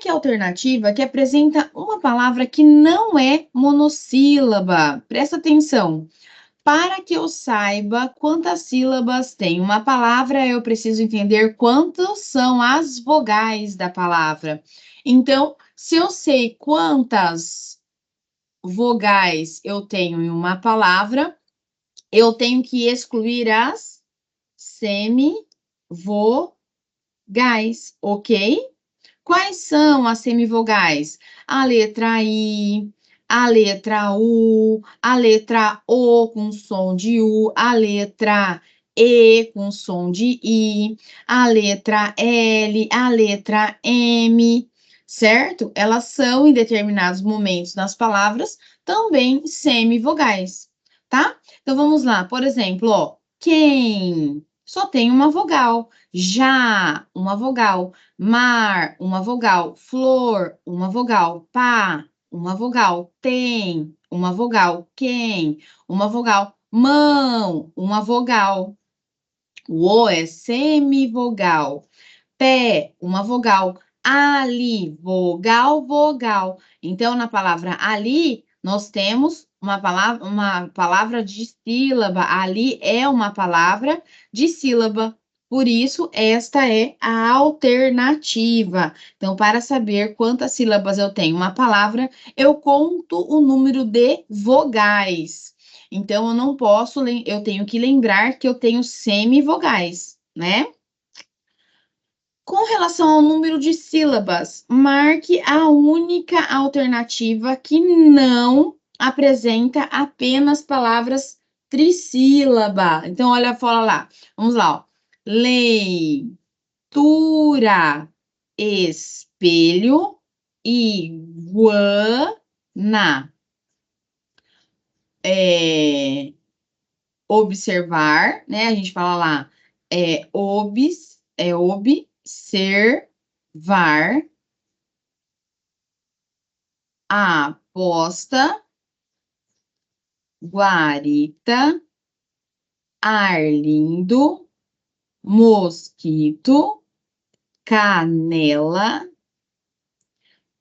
aqui a alternativa que apresenta uma palavra que não é monossílaba. Presta atenção. Para que eu saiba quantas sílabas tem uma palavra, eu preciso entender quantas são as vogais da palavra. Então, se eu sei quantas vogais eu tenho em uma palavra, eu tenho que excluir as semivogais, ok? Quais são as semivogais? A letra I, a letra U, a letra O com som de U, a letra E com som de I, a letra L, a letra M, certo? Elas são, em determinados momentos nas palavras, também semivogais, tá? Então, vamos lá. Por exemplo, ó, quem só tem uma vogal. Já, uma vogal. Mar, uma vogal. Flor, uma vogal. Pá, uma vogal. Tem, uma vogal. Quem, uma vogal. Mão, uma vogal. O é semivogal. Pé, uma vogal. Ali, vogal, vogal. Então, na palavra ali, nós temos uma palavra de sílaba. Ali é uma palavra de sílaba. Por isso, esta é a alternativa. Então, para saber quantas sílabas eu tenho uma palavra, eu conto o número de vogais. Então, eu não posso, eu tenho que lembrar que eu tenho semivogais, né? Com relação ao número de sílabas, marque a única alternativa que não apresenta apenas palavras trissílaba. Então, olha, fala lá. Vamos lá, ó. Leitura, espelho, iguana. Observar, né? A gente fala lá, observar, aposta, guarita, arlindo, mosquito, canela,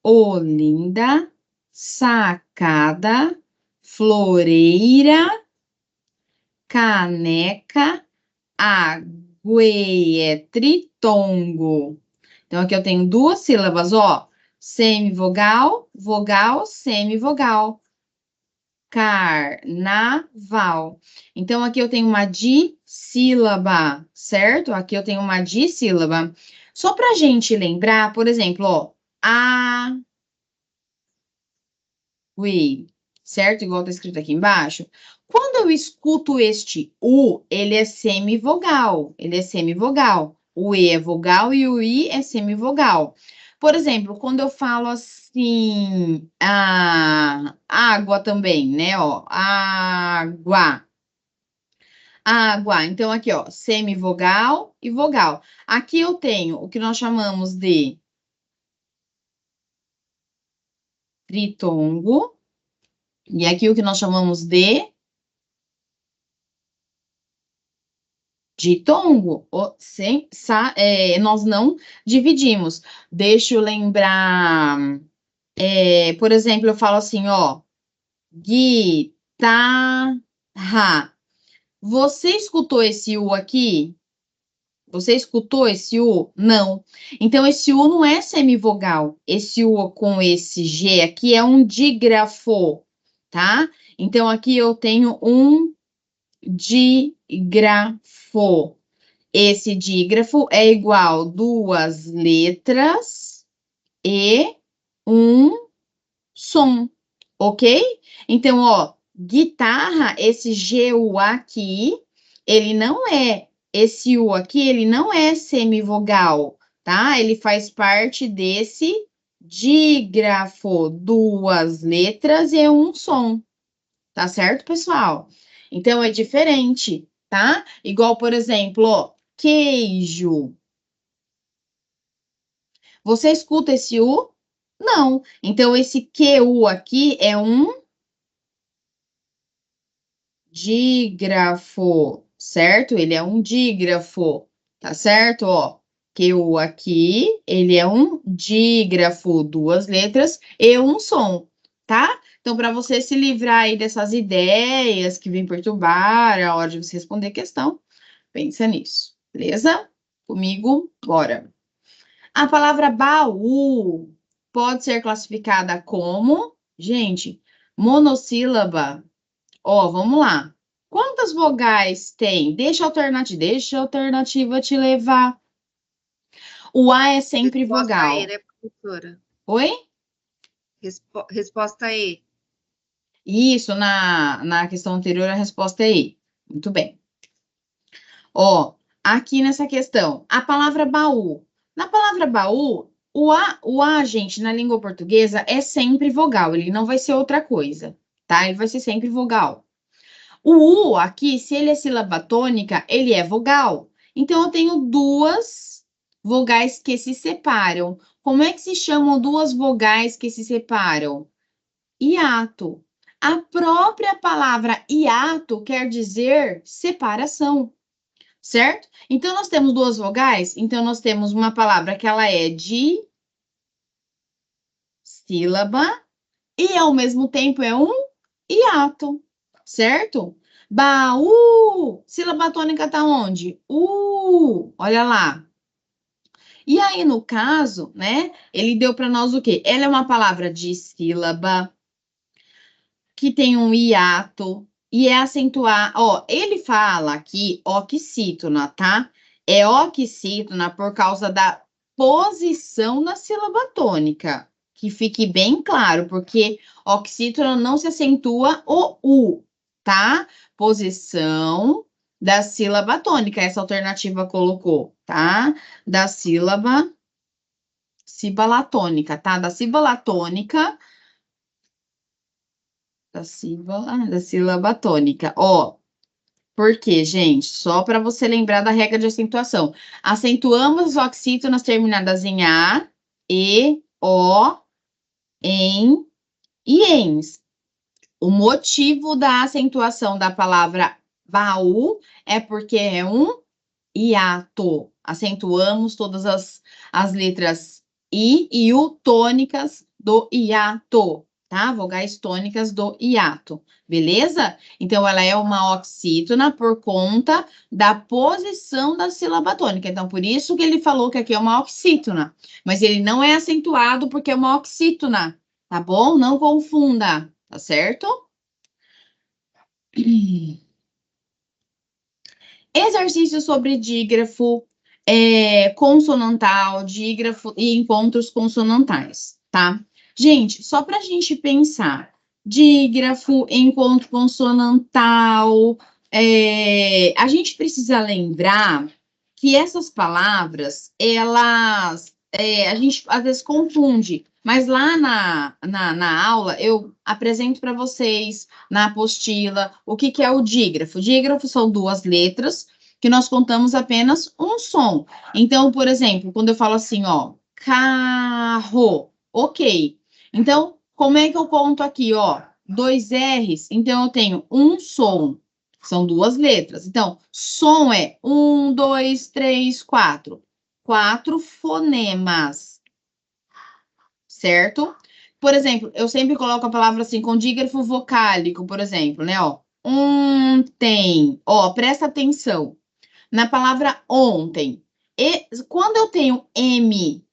olinda, sacada, floreira, caneca, tritongo. Então, aqui eu tenho duas sílabas, ó. Semivogal, vogal, semivogal. Carnaval. Então, aqui eu tenho uma dissílaba, certo? Aqui eu tenho uma dissílaba. Só pra gente lembrar, por exemplo, ó. Certo? Igual tá escrito aqui embaixo. Quando eu escuto este U, ele é semivogal. Ele é semivogal. O E é vogal e o I é semivogal. Por exemplo, quando eu falo assim, a água também, né? Ó, água. Água. Então, aqui, ó, semivogal e vogal. Aqui eu tenho o que nós chamamos de tritongo. E aqui o que nós chamamos de ditongo. Nós não dividimos. Deixa eu lembrar. Por exemplo, eu falo assim, ó. Guitarra. Você escutou esse U aqui? Você escutou esse U? Não. Então, esse U não é semivogal. Esse U com esse G aqui é um dígrafo, tá? Então, aqui eu tenho um dígrafo. Esse dígrafo é igual duas letras e um som, ok? Então, ó, guitarra, esse G-U aqui, ele não é, esse U aqui, ele não é semivogal, tá? Ele faz parte desse dígrafo, duas letras e um som, tá certo, pessoal? Então, é diferente, tá? Igual, por exemplo, ó, queijo. Você escuta esse U? Não. Então, esse QU aqui é um dígrafo, certo? Ele é um dígrafo, tá certo? Ó, que o aqui, ele é um dígrafo, 2 letras e um som, tá? Então, para você se livrar aí dessas ideias que vêm perturbar a hora de você responder a questão, pensa nisso, beleza? Comigo, bora. A palavra baú pode ser classificada como, gente, monossílaba. Ó, vamos lá. Quantas vogais tem? Deixa a alternativa te levar. O A é sempre Resposta E, vogal. né, professora? Oi? Resposta E. Isso, na questão anterior, a resposta é E. Muito bem. Ó, aqui nessa questão, a palavra baú. Na palavra baú, o A, gente, na língua portuguesa é sempre vogal, ele não vai ser outra coisa, tá? Ele vai ser sempre vogal. O U aqui, se ele é sílaba tônica, ele é vogal. Então, eu tenho duas vogais que se separam. Como é que se chamam duas vogais que se separam? Hiato. A própria palavra hiato quer dizer separação, certo? Então, nós temos duas vogais. Então, nós temos uma palavra que ela é de sílaba e, ao mesmo tempo, é um hiato, certo? Baú, sílaba tônica tá onde? Olha lá. E aí, no caso, né, ele deu para nós o quê? Ela é uma palavra de sílaba, que tem um hiato, e é acentuar, ó, ele fala aqui oxítona, tá? É oxítona por causa da posição na sílaba tônica, que fique bem claro, porque oxítona não se acentua o U, tá? Posição da sílaba tônica, essa alternativa colocou, tá? Da sílaba sibalatônica, tá? Da sibalatônica da sílaba tônica. Ó, por quê, gente? Só para você lembrar da regra de acentuação. Acentuamos as oxítonas terminadas em A, E, O, em e ens. O motivo da acentuação da palavra baú é porque é um hiato. Acentuamos todas as letras I e U tônicas do hiato, tá? Vogais tônicas do hiato, beleza? Então, ela é uma oxítona por conta da posição da sílaba tônica. Então, por isso que ele falou que aqui é uma oxítona. Mas ele não é acentuado porque é uma oxítona, tá bom? Não confunda, tá certo? Exercício sobre dígrafo, consonantal, dígrafo e encontros consonantais, tá? Gente, só para a gente pensar, dígrafo, encontro consonantal, a gente precisa lembrar que essas palavras, elas, a gente às vezes confunde, mas lá na aula eu apresento para vocês na apostila o que é o dígrafo. Dígrafo são duas letras que nós contamos apenas um som. Então, por exemplo, quando eu falo assim, ó, carro, ok. Então, como é que eu conto aqui, ó? 2 R's, então eu tenho um som. São duas letras. Então, som é 1, 2, 3, 4. 4 fonemas, certo? Por exemplo, eu sempre coloco a palavra assim com dígrafo vocálico, por exemplo, né? Ó, ontem. Ó, presta atenção. Na palavra ontem. E quando eu tenho M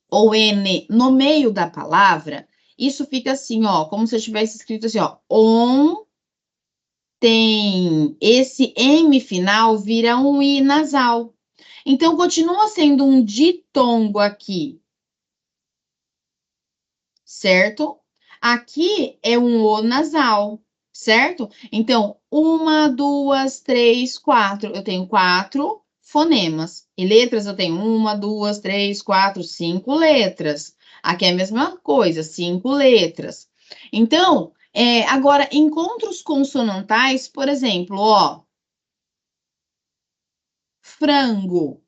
ou N no meio da palavra, isso fica assim, ó, como se eu tivesse escrito assim, ó, tem esse M final vira um I nasal. Então, continua sendo um ditongo aqui, certo? Aqui é um O nasal, certo? Então, 1, 2, 3, 4. Eu tenho 4 fonemas. E letras eu tenho 1, 2, 3, 4, 5 letras. Aqui é a mesma coisa, 5 letras. Então, agora, encontros consonantais, por exemplo, ó, frango.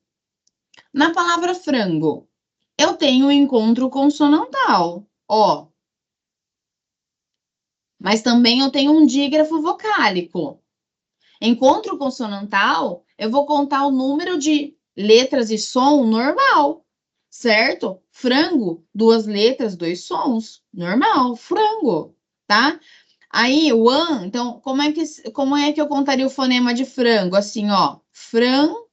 Na palavra frango, eu tenho um encontro consonantal, ó, mas também eu tenho um dígrafo vocálico. Encontro consonantal, eu vou contar o número de letras e som, normal, certo? Frango, 2 letras, 2 sons, normal, frango, tá? Aí, o an, então, como é que eu contaria o fonema de frango? Assim, ó, frango.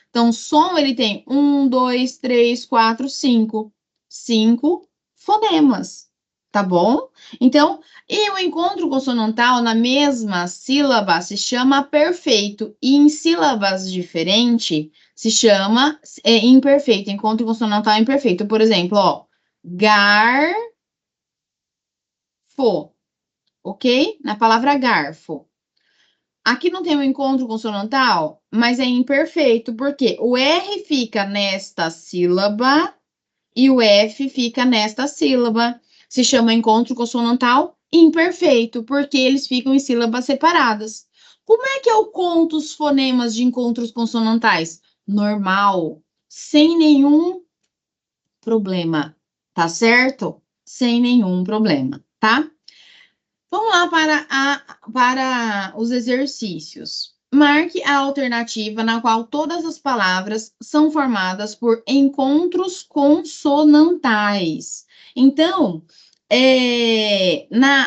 Então, som, ele tem 1, 2, 3, 4, 5. 5 fonemas, tá bom? Então, e o encontro consonantal na mesma sílaba se chama perfeito, e em sílabas diferentes se chama imperfeito, encontro consonantal imperfeito. Por exemplo, ó, garfo, ok? Na palavra garfo. Aqui não tem um encontro consonantal, mas é imperfeito, porque o R fica nesta sílaba e o F fica nesta sílaba. Se chama encontro consonantal imperfeito, porque eles ficam em sílabas separadas. Como é que eu conto os fonemas de encontros consonantais? Normal, sem nenhum problema, tá certo? Sem nenhum problema, tá? Vamos lá para os exercícios. Marque a alternativa na qual todas as palavras são formadas por encontros consonantais. Então,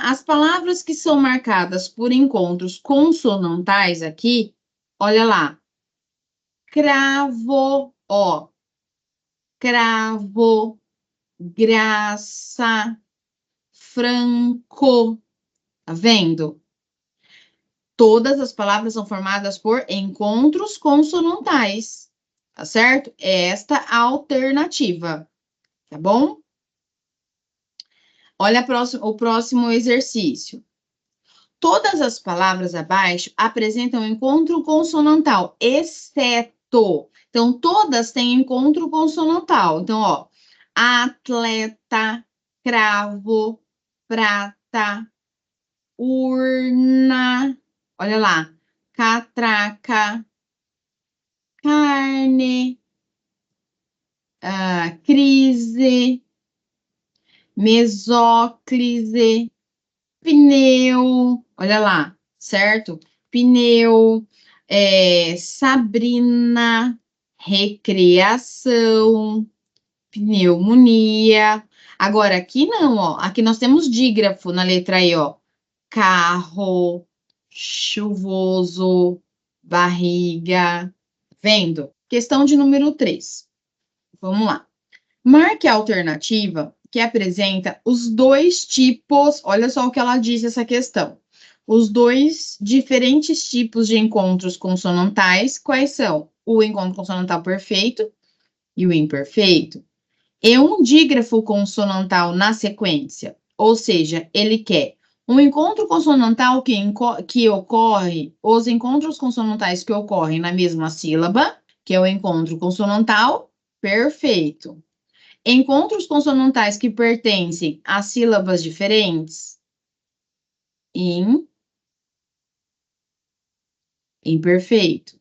as palavras que são marcadas por encontros consonantais aqui, olha lá. Cravo, ó. Cravo, graça, franco. Tá vendo? Todas as palavras são formadas por encontros consonantais, tá certo? É esta a alternativa, tá bom? Olha o próximo exercício. Todas as palavras abaixo apresentam encontro consonantal, exceto. Então, todas têm encontro consonantal. Então, ó, atleta, cravo, prata, urna, olha lá, catraca, carne, crise, mesóclise, pneu, olha lá, certo? Pneu, Sabrina, recreação, pneumonia. Agora, aqui não, ó. Aqui nós temos dígrafo na letra E, ó. Carro, chuvoso, barriga. Vendo? Questão de número 3. Vamos lá. Marque a alternativa que apresenta os dois tipos. Olha só o que ela diz essa questão. Os dois diferentes tipos de encontros consonantais, quais são? O encontro consonantal perfeito e o imperfeito. E um dígrafo consonantal na sequência, ou seja, ele quer um encontro consonantal que ocorre, os encontros consonantais que ocorrem na mesma sílaba, que é o encontro consonantal perfeito. Encontros consonantais que pertencem a sílabas diferentes, imperfeito.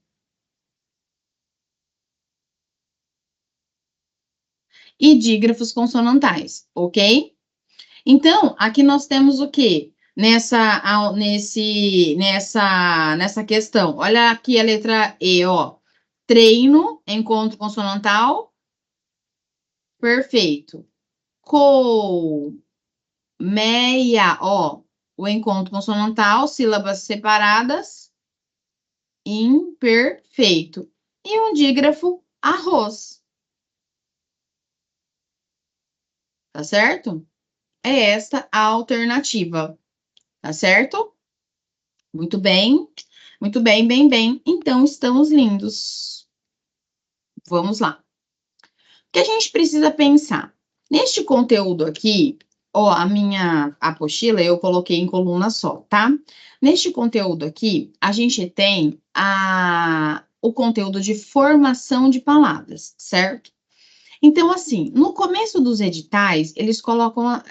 E dígrafos consonantais, ok? Então, aqui nós temos o quê? Nessa questão. Olha aqui a letra E, ó. Treino, encontro consonantal, perfeito. Colmeia, ó. O encontro consonantal, sílabas separadas, imperfeito. E um dígrafo, arroz. Tá certo? É esta a alternativa. Tá certo? Muito bem. Muito bem, bem, bem. Então, estamos lindos. Vamos lá. O que a gente precisa pensar? Neste conteúdo aqui, ó, a minha apostila eu coloquei em coluna só, tá? Neste conteúdo aqui, a gente tem o conteúdo de formação de palavras, certo? Então, assim, no começo dos editais, eles colocam,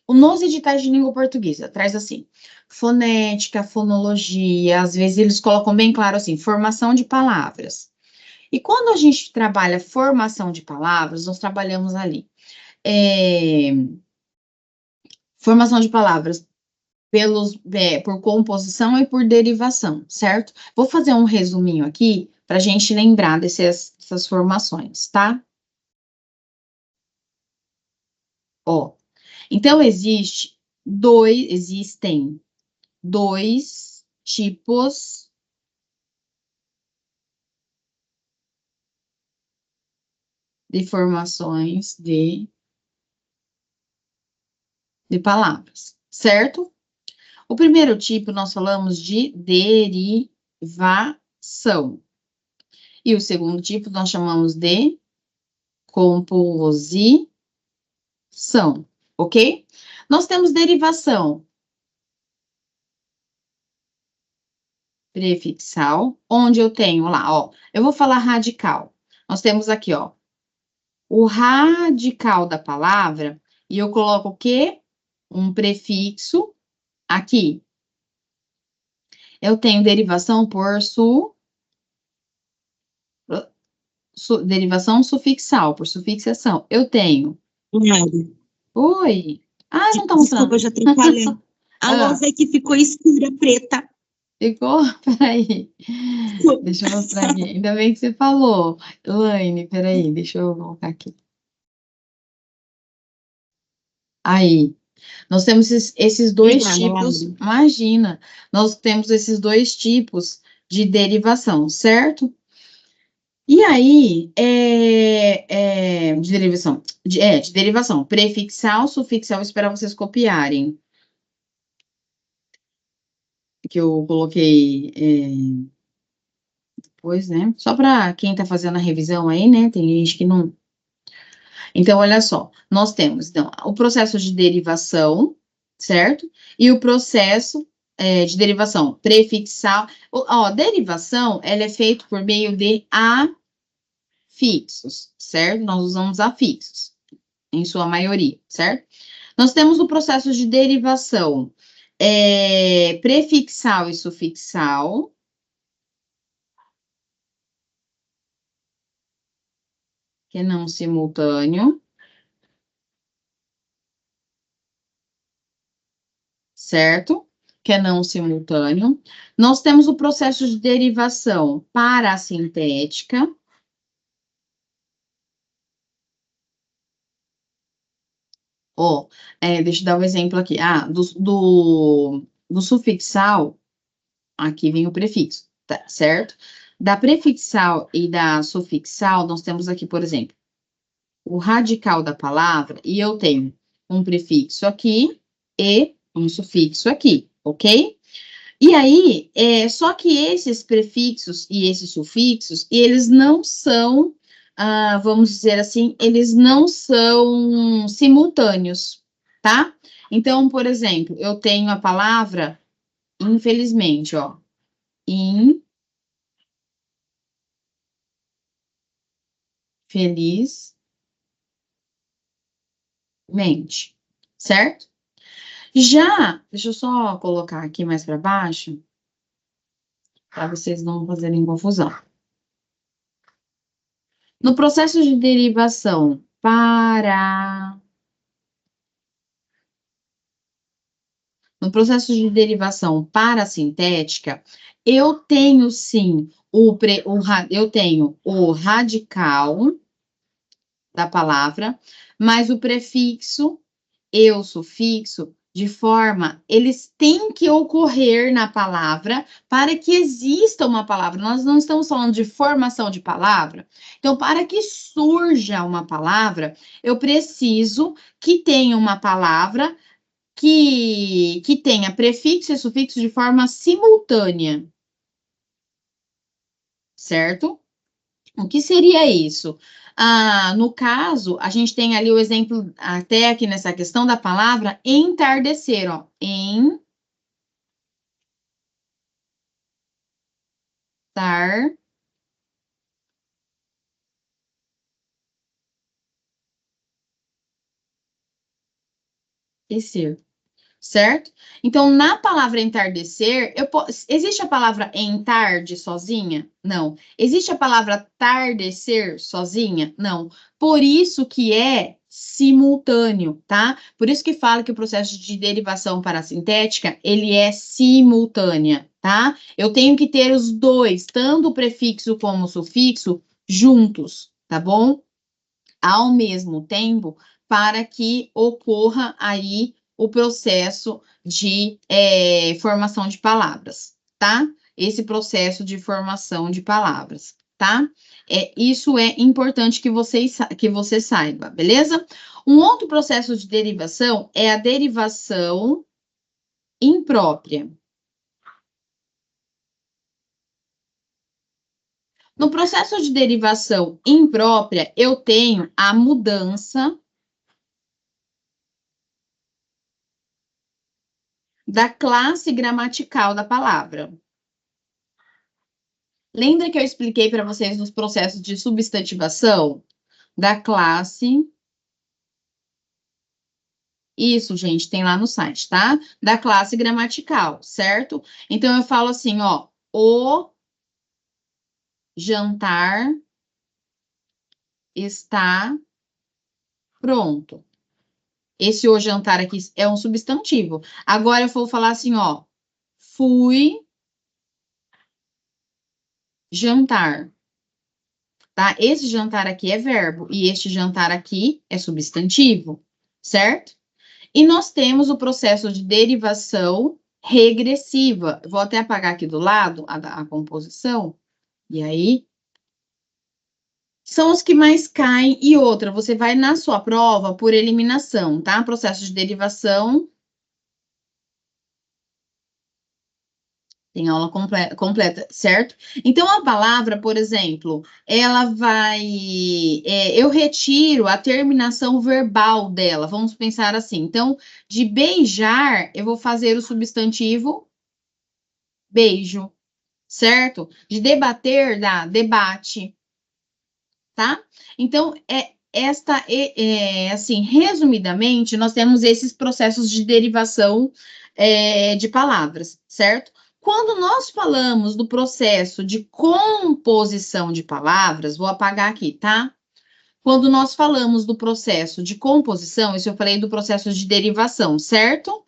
nos editais de língua portuguesa, traz assim, fonética, fonologia, às vezes eles colocam bem claro assim, formação de palavras. E quando a gente trabalha formação de palavras, nós trabalhamos ali, formação de palavras por composição e por derivação, certo? Vou fazer um resuminho aqui para a gente lembrar dessas formações, tá? Ó, então existem dois tipos de formações de palavras, certo? O primeiro tipo nós falamos de derivação. E o segundo tipo nós chamamos de composição, ok? Nós temos derivação prefixal, onde eu tenho lá, ó, eu vou falar radical. Nós temos aqui, ó, o radical da palavra, e eu coloco o quê? Um prefixo aqui. Eu tenho derivação por derivação sufixal, por sufixação. Eu tenho. Mari, Oi. Ah, não tá desculpa, mostrando. eu já atrapalhei. A lousa é que ficou escura, preta. Ficou? Peraí. Deixa eu mostrar aqui. Ainda bem que você falou. Elaine, peraí, deixa eu colocar aqui. Aí. Nós temos esses dois tipos. Imagina, nós temos esses dois tipos de derivação, certo? E aí, de derivação, prefixal, sufixal, vou esperar vocês copiarem. Que eu coloquei depois, né? Só para quem está fazendo a revisão aí, né? Tem gente que não. Então, olha só, nós temos, então, o processo de derivação, certo? E o processo de derivação prefixal. Ó, derivação, ela é feita por meio de afixos, certo? Nós usamos afixos, em sua maioria, certo? Nós temos o processo de derivação prefixal e sufixal. Que é não simultâneo. Certo? Que é não simultâneo. Nós temos o processo de derivação parassintética. Ó, deixa eu dar um exemplo aqui. Do sufixal, aqui vem o prefixo, tá, certo? Da prefixal e da sufixal, nós temos aqui, por exemplo, o radical da palavra, e eu tenho um prefixo aqui e um sufixo aqui, ok? E aí, só que esses prefixos e esses sufixos, eles não são, vamos dizer assim, eles não são simultâneos, tá? Então, por exemplo, eu tenho a palavra, infelizmente, ó, infelizmente, certo? Já, deixa eu só colocar aqui mais para baixo, para vocês não fazerem confusão. No processo de derivação parasintética, eu tenho sim eu tenho o radical da palavra, mas o prefixo e o sufixo, eles têm que ocorrer na palavra para que exista uma palavra. Nós não estamos falando de formação de palavra. Então, para que surja uma palavra, eu preciso que tenha uma palavra que tenha prefixo e sufixo de forma simultânea. Certo? O que seria isso? No caso, a gente tem ali o exemplo, até aqui nessa questão da palavra entardecer, ó. Entardecer, certo? Então, na palavra entardecer, existe a palavra entarde sozinha? Não. Existe a palavra tardecer sozinha? Não. Por isso que é simultâneo, tá? Por isso que fala que o processo de derivação parassintética, ele é simultânea, tá? Eu tenho que ter os dois, tanto o prefixo como o sufixo, juntos, tá bom? Ao mesmo tempo, para que ocorra aí o processo de formação de palavras, tá? Esse processo de formação de palavras, tá? Isso é importante que você saiba, beleza? Um outro processo de derivação é a derivação imprópria. No processo de derivação imprópria, eu tenho a mudança da classe gramatical da palavra. Lembra que eu expliquei para vocês nos processos de substantivação da classe? Isso, gente, tem lá no site, tá? Da classe gramatical, certo? Então, eu falo assim, ó, o jantar está pronto. Esse o jantar aqui é um substantivo. Agora, eu vou falar assim, ó, fui jantar, tá? Esse jantar aqui é verbo e este jantar aqui é substantivo, certo? E nós temos o processo de derivação regressiva. Vou até apagar aqui do lado a composição. E aí, são os que mais caem. E outra, você vai na sua prova por eliminação, tá? Processo de derivação. Tem aula completa, certo? Então, a palavra, por exemplo, ela vai. Eu retiro a terminação verbal dela. Vamos pensar assim. Então, de beijar, eu vou fazer o substantivo beijo, certo? De debater, dá debate, tá? Então, assim, resumidamente, nós temos esses processos de derivação de palavras, certo? Quando nós falamos do processo de composição de palavras, vou apagar aqui, tá? Quando nós falamos do processo de composição, isso eu falei do processo de derivação, certo?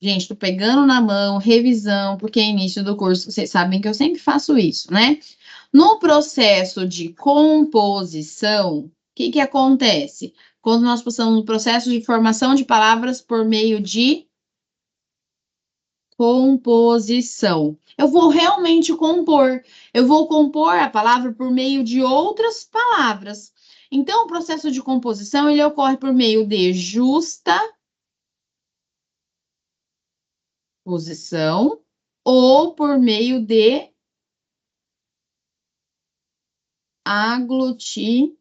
Gente, tô pegando na mão, revisão, porque é início do curso, vocês sabem que eu sempre faço isso, né? No processo de composição, o que acontece? Quando nós passamos no processo de formação de palavras por meio de composição. Eu vou realmente compor. Eu vou compor a palavra por meio de outras palavras. Então, o processo de composição, ele ocorre por meio de justa posição ou por meio de aglutinação,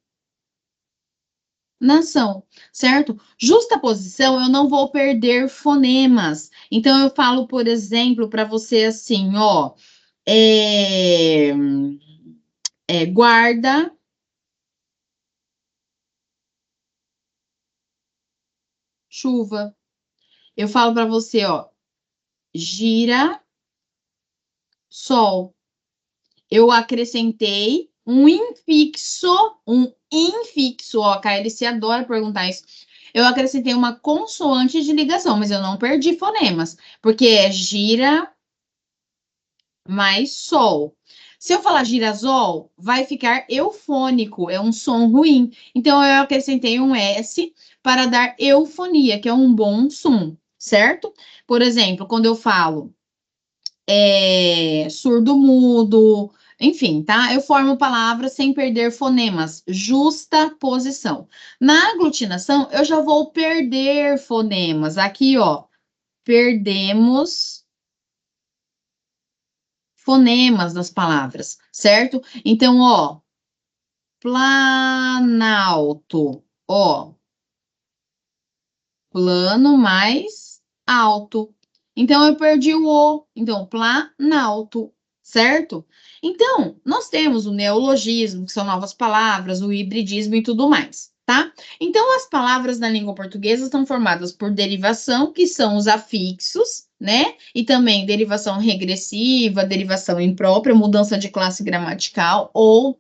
certo? Justaposição, eu não vou perder fonemas. Então, eu falo, por exemplo, para você assim, ó, guarda, chuva. Eu falo para você, ó, gira, sol. Eu acrescentei um infixo, ó, a KLC adora perguntar isso. Eu acrescentei uma consoante de ligação, mas eu não perdi fonemas, porque é gira mais sol. Se eu falar girasol, vai ficar eufônico, é um som ruim. Então, eu acrescentei um S para dar eufonia, que é um bom som, certo? Por exemplo, quando eu falo surdo-mudo, enfim, tá? Eu formo palavras sem perder fonemas, justa posição. Na aglutinação, eu já vou perder fonemas. Aqui, ó, perdemos fonemas das palavras, certo? Então, ó, planalto, ó, plano mais alto. Então, eu perdi o O. Então, planalto, certo? Então, nós temos o neologismo, que são novas palavras, o hibridismo e tudo mais, tá? Então, as palavras na língua portuguesa estão formadas por derivação, que são os afixos, né? E também derivação regressiva, derivação imprópria, mudança de classe gramatical ou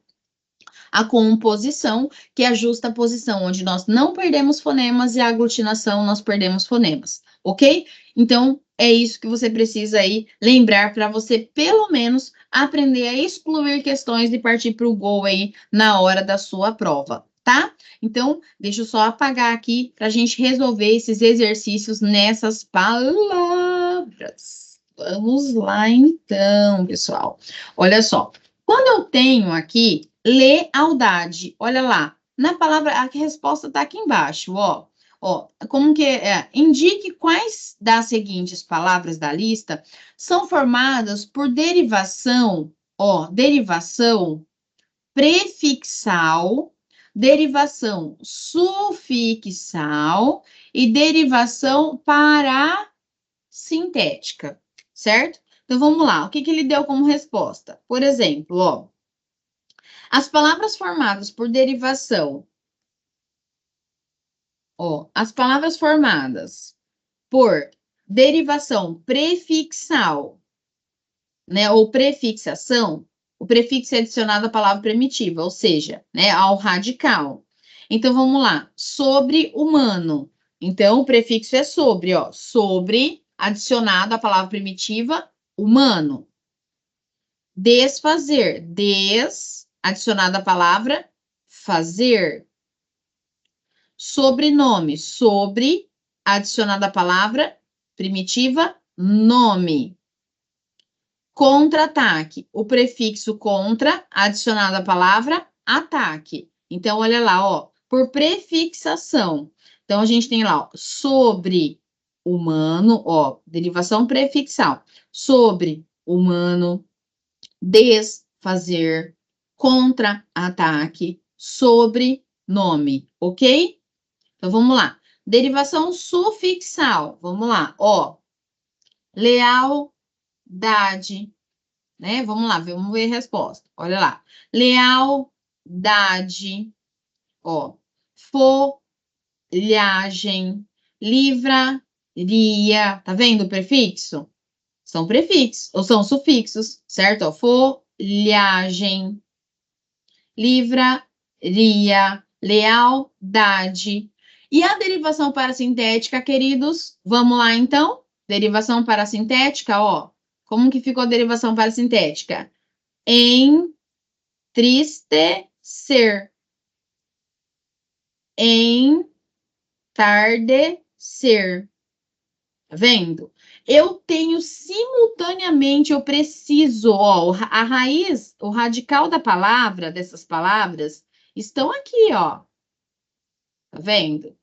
a composição, que é a justa posição, onde nós não perdemos fonemas e a aglutinação nós perdemos fonemas, ok? Então, é isso que você precisa aí lembrar para você, pelo menos, aprender a excluir questões e partir para o gol aí na hora da sua prova, tá? Então, deixa eu só apagar aqui para a gente resolver esses exercícios nessas palavras. Vamos lá, então, pessoal. Olha só. Quando eu tenho aqui lealdade, olha lá, na palavra, a resposta está aqui embaixo, ó. Ó, como que é? Indique quais das seguintes palavras da lista são formadas por derivação, ó, derivação prefixal, derivação sufixal e derivação parasintética, certo? Então vamos lá, o que ele deu como resposta? Por exemplo, ó, as palavras formadas por derivação, ó, as palavras formadas por derivação prefixal, né, ou prefixação, o prefixo é adicionado à palavra primitiva, ou seja, né, ao radical. Então, vamos lá. Sobre humano. Então, o prefixo é sobre, ó. Sobre, adicionado à palavra primitiva, humano. Desfazer. Des, adicionado à palavra fazer. Sobrenome. Sobre, adicionado à palavra primitiva, nome. Contra-ataque, o prefixo contra, adicionado à palavra ataque. Então, olha lá, ó, por prefixação. Então, a gente tem lá, ó, sobre humano, ó, derivação prefixal. Sobre humano, desfazer, contra-ataque, sobrenome, ok? Então, vamos lá. Derivação sufixal, vamos lá, ó, lealdade, né? Vamos lá, vamos ver a resposta. Olha lá. Lealdade, ó. Folhagem, livraria. Tá vendo o prefixo? São prefixos, ou são sufixos, certo? Ó, folhagem, livraria, lealdade. E a derivação parasintética, queridos? Vamos lá, então? Derivação parasintética, ó. Como que ficou a derivação parasintética? Entristecer. Entardecer. Tá vendo? Eu tenho simultaneamente, eu preciso, ó, a raiz, o radical da palavra, dessas palavras, estão aqui, ó. Tá vendo?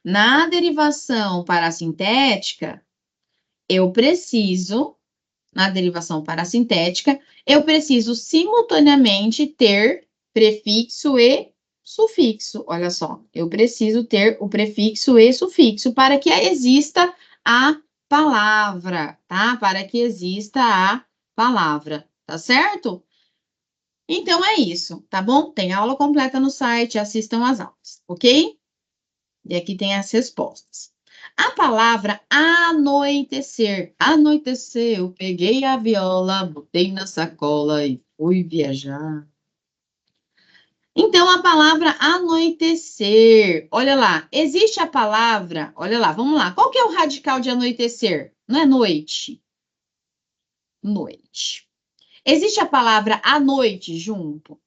Na derivação parasintética, eu preciso, na derivação parasintética, eu preciso simultaneamente ter prefixo e sufixo. Olha só, eu preciso ter o prefixo e sufixo para que exista a palavra, tá? Para que exista a palavra, tá certo? Então é isso, tá bom? Tem aula completa no site, assistam às aulas, ok? E aqui tem as respostas. A palavra anoitecer. Anoiteceu, peguei a viola, botei na sacola e fui viajar. Então, a palavra anoitecer. Olha lá, existe a palavra. Olha lá, vamos lá. Qual que é o radical de anoitecer? Não é noite? Noite. Existe a palavra à noite junto?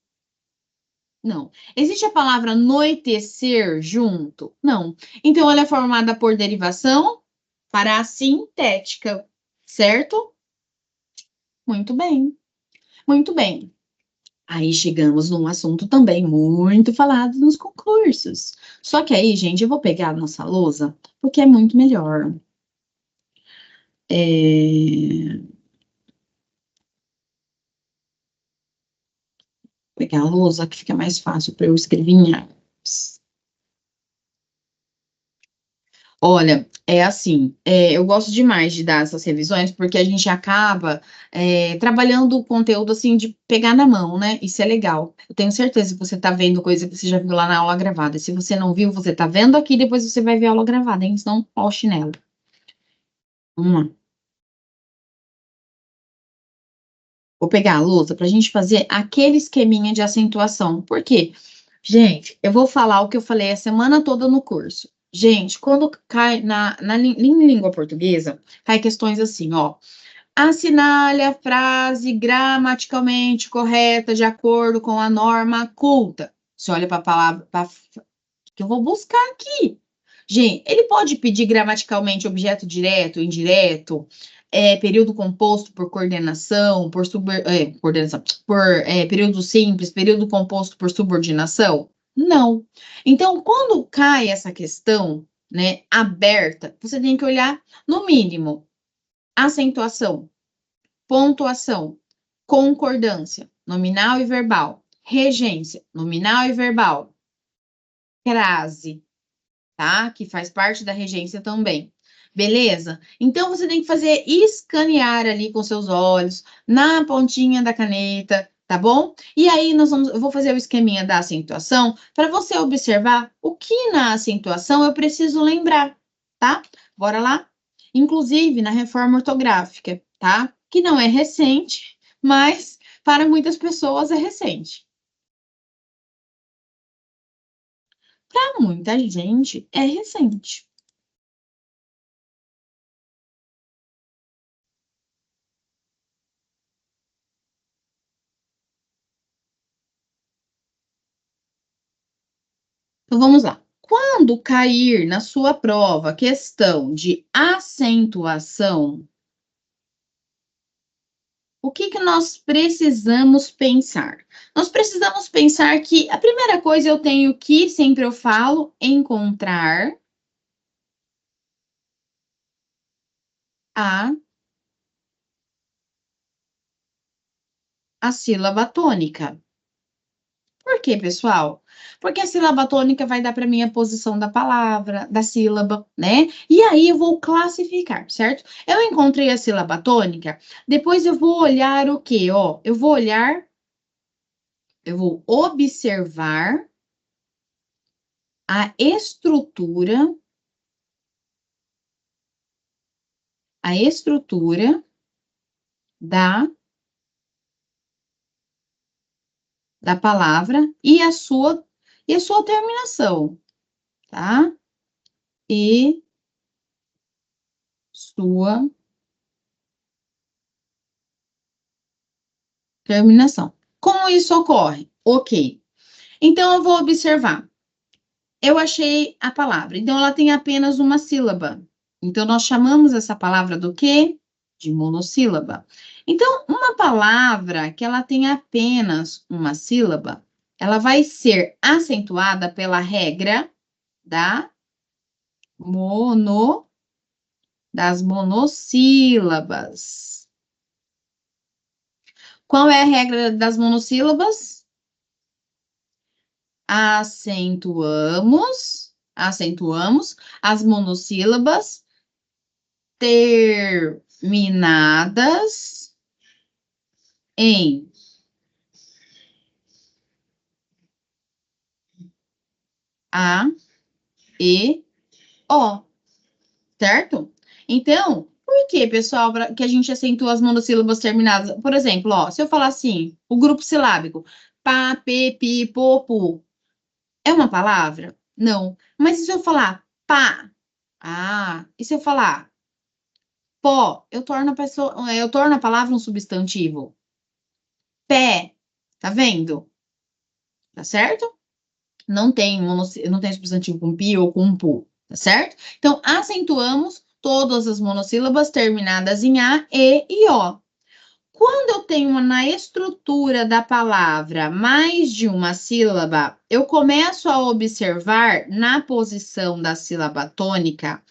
Não. Existe a palavra anoitecer junto? Não. Então, ela é formada por derivação parasintética, certo? Muito bem. Muito bem. Aí chegamos num assunto também muito falado nos concursos. Só que aí, gente, eu vou pegar a nossa lousa, porque é muito melhor. Pegar a lousa que fica mais fácil para eu escrever em lápis. Olha, é assim, eu gosto demais de dar essas revisões, porque a gente acaba trabalhando o conteúdo assim de pegar na mão, né? Isso é legal. Eu tenho certeza que você tá vendo coisa que você já viu lá na aula gravada. E se você não viu, você tá vendo aqui, depois você vai ver a aula gravada, hein? Senão, ó o chinelo. Vamos lá. Vou pegar a lousa para a gente fazer aquele esqueminha de acentuação. Por quê? Gente, eu vou falar o que eu falei a semana toda no curso. Gente, quando cai em língua portuguesa, cai questões assim, ó. Assinale a frase gramaticalmente correta de acordo com a norma culta. Você olha para a palavra que eu vou buscar aqui. Gente, ele pode pedir gramaticalmente objeto direto, indireto, período composto por coordenação, período simples, período composto por subordinação? Não. Então, quando cai essa questão, né, aberta, você tem que olhar, no mínimo, acentuação, pontuação, concordância, nominal e verbal, regência, nominal e verbal, crase, tá? Que faz parte da regência também. Beleza? Então, você tem que fazer escanear ali com seus olhos, na pontinha da caneta, tá bom? E aí, eu vou fazer o esqueminha da acentuação para você observar o que na acentuação eu preciso lembrar, tá? Bora lá? Inclusive, na reforma ortográfica, tá? Que não é recente, mas para muitas pessoas é recente. Para muita gente é recente. Então vamos lá. Quando cair na sua prova questão de acentuação, o que que nós precisamos pensar? Nós precisamos pensar que a primeira coisa eu tenho que, sempre eu falo, encontrar a sílaba tônica. Por quê, pessoal? Porque a sílaba tônica vai dar para mim a posição da palavra, da sílaba, né? E aí eu vou classificar, certo? Eu encontrei a sílaba tônica, depois eu vou olhar o quê? Ó, eu vou observar a estrutura da palavra e a sua terminação, tá? E sua terminação. Como isso ocorre? Ok. Então, eu vou observar. Eu achei a palavra. Então, ela tem apenas uma sílaba. Então, nós chamamos essa palavra do quê? De monossílaba. Então, uma palavra que ela tem apenas uma sílaba, ela vai ser acentuada pela regra da mono, das monossílabas. Qual é a regra das monossílabas? Acentuamos as monossílabas terminadas em A, E, O, certo? Então, por que, pessoal, que a gente acentua as monossílabas terminadas? Por exemplo, ó, se eu falar assim, o grupo silábico, pá, pê, pi, pô, pu, é uma palavra? Não. Mas e se eu falar pá? Ah, e se eu falar pó? Eu torno a palavra um substantivo. Pé, tá vendo? Tá certo? Não tem substantivo com pi ou com pu, tá certo? Então, acentuamos todas as monossílabas terminadas em A, E O. Quando eu tenho na estrutura da palavra mais de uma sílaba, eu começo a observar na posição da sílaba tônica.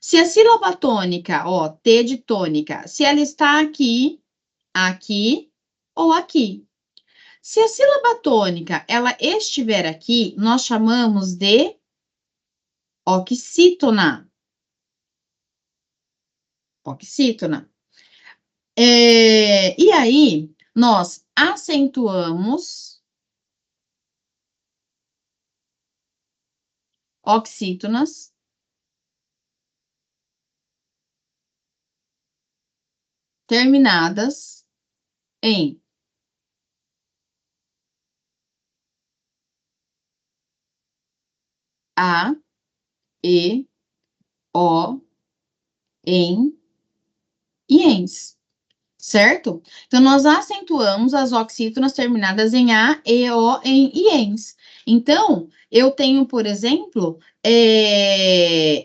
Se a sílaba tônica, ó, T de tônica, se ela está aqui, aqui ou aqui. Se a sílaba tônica ela estiver aqui, nós chamamos de oxítona. Oxítona. E aí, nós acentuamos oxítonas terminadas em a, e, o, em e ens. Certo? Então, nós acentuamos as oxítonas terminadas em A, E, O, em e ens. Então, eu tenho, por exemplo,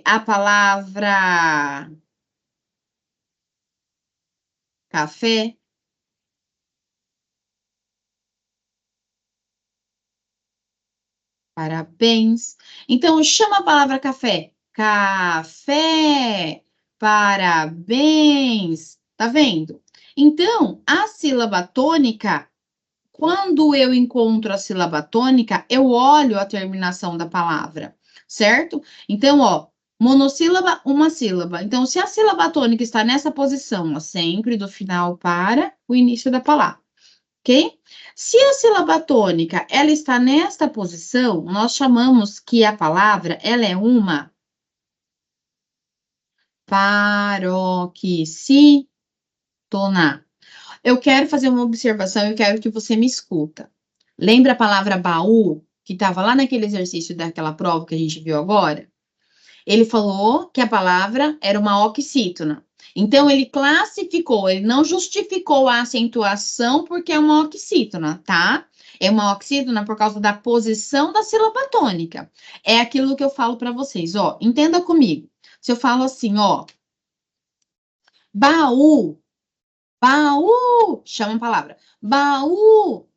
a palavra café, parabéns. Então, chama a palavra café. Café, parabéns. Tá vendo? Então, a sílaba tônica, quando eu encontro a sílaba tônica, eu olho a terminação da palavra, certo? Então, ó, monossílaba, uma sílaba. Então, se a sílaba tônica está nessa posição, ó, sempre do final para o início da palavra, ok? Se a sílaba tônica, ela está nesta posição, nós chamamos que a palavra, ela é uma paroxítona. Eu quero fazer uma observação, eu quero que você me escuta. Lembra a palavra baú, que estava lá naquele exercício daquela prova que a gente viu agora? Ele falou que a palavra era uma oxítona. Então, ele classificou, ele não justificou a acentuação porque é uma oxítona, tá? É uma oxítona por causa da posição da sílaba tônica. É aquilo que eu falo para vocês, ó. Entenda comigo. Se eu falo assim, ó, baú, baú, chama a palavra. Baú,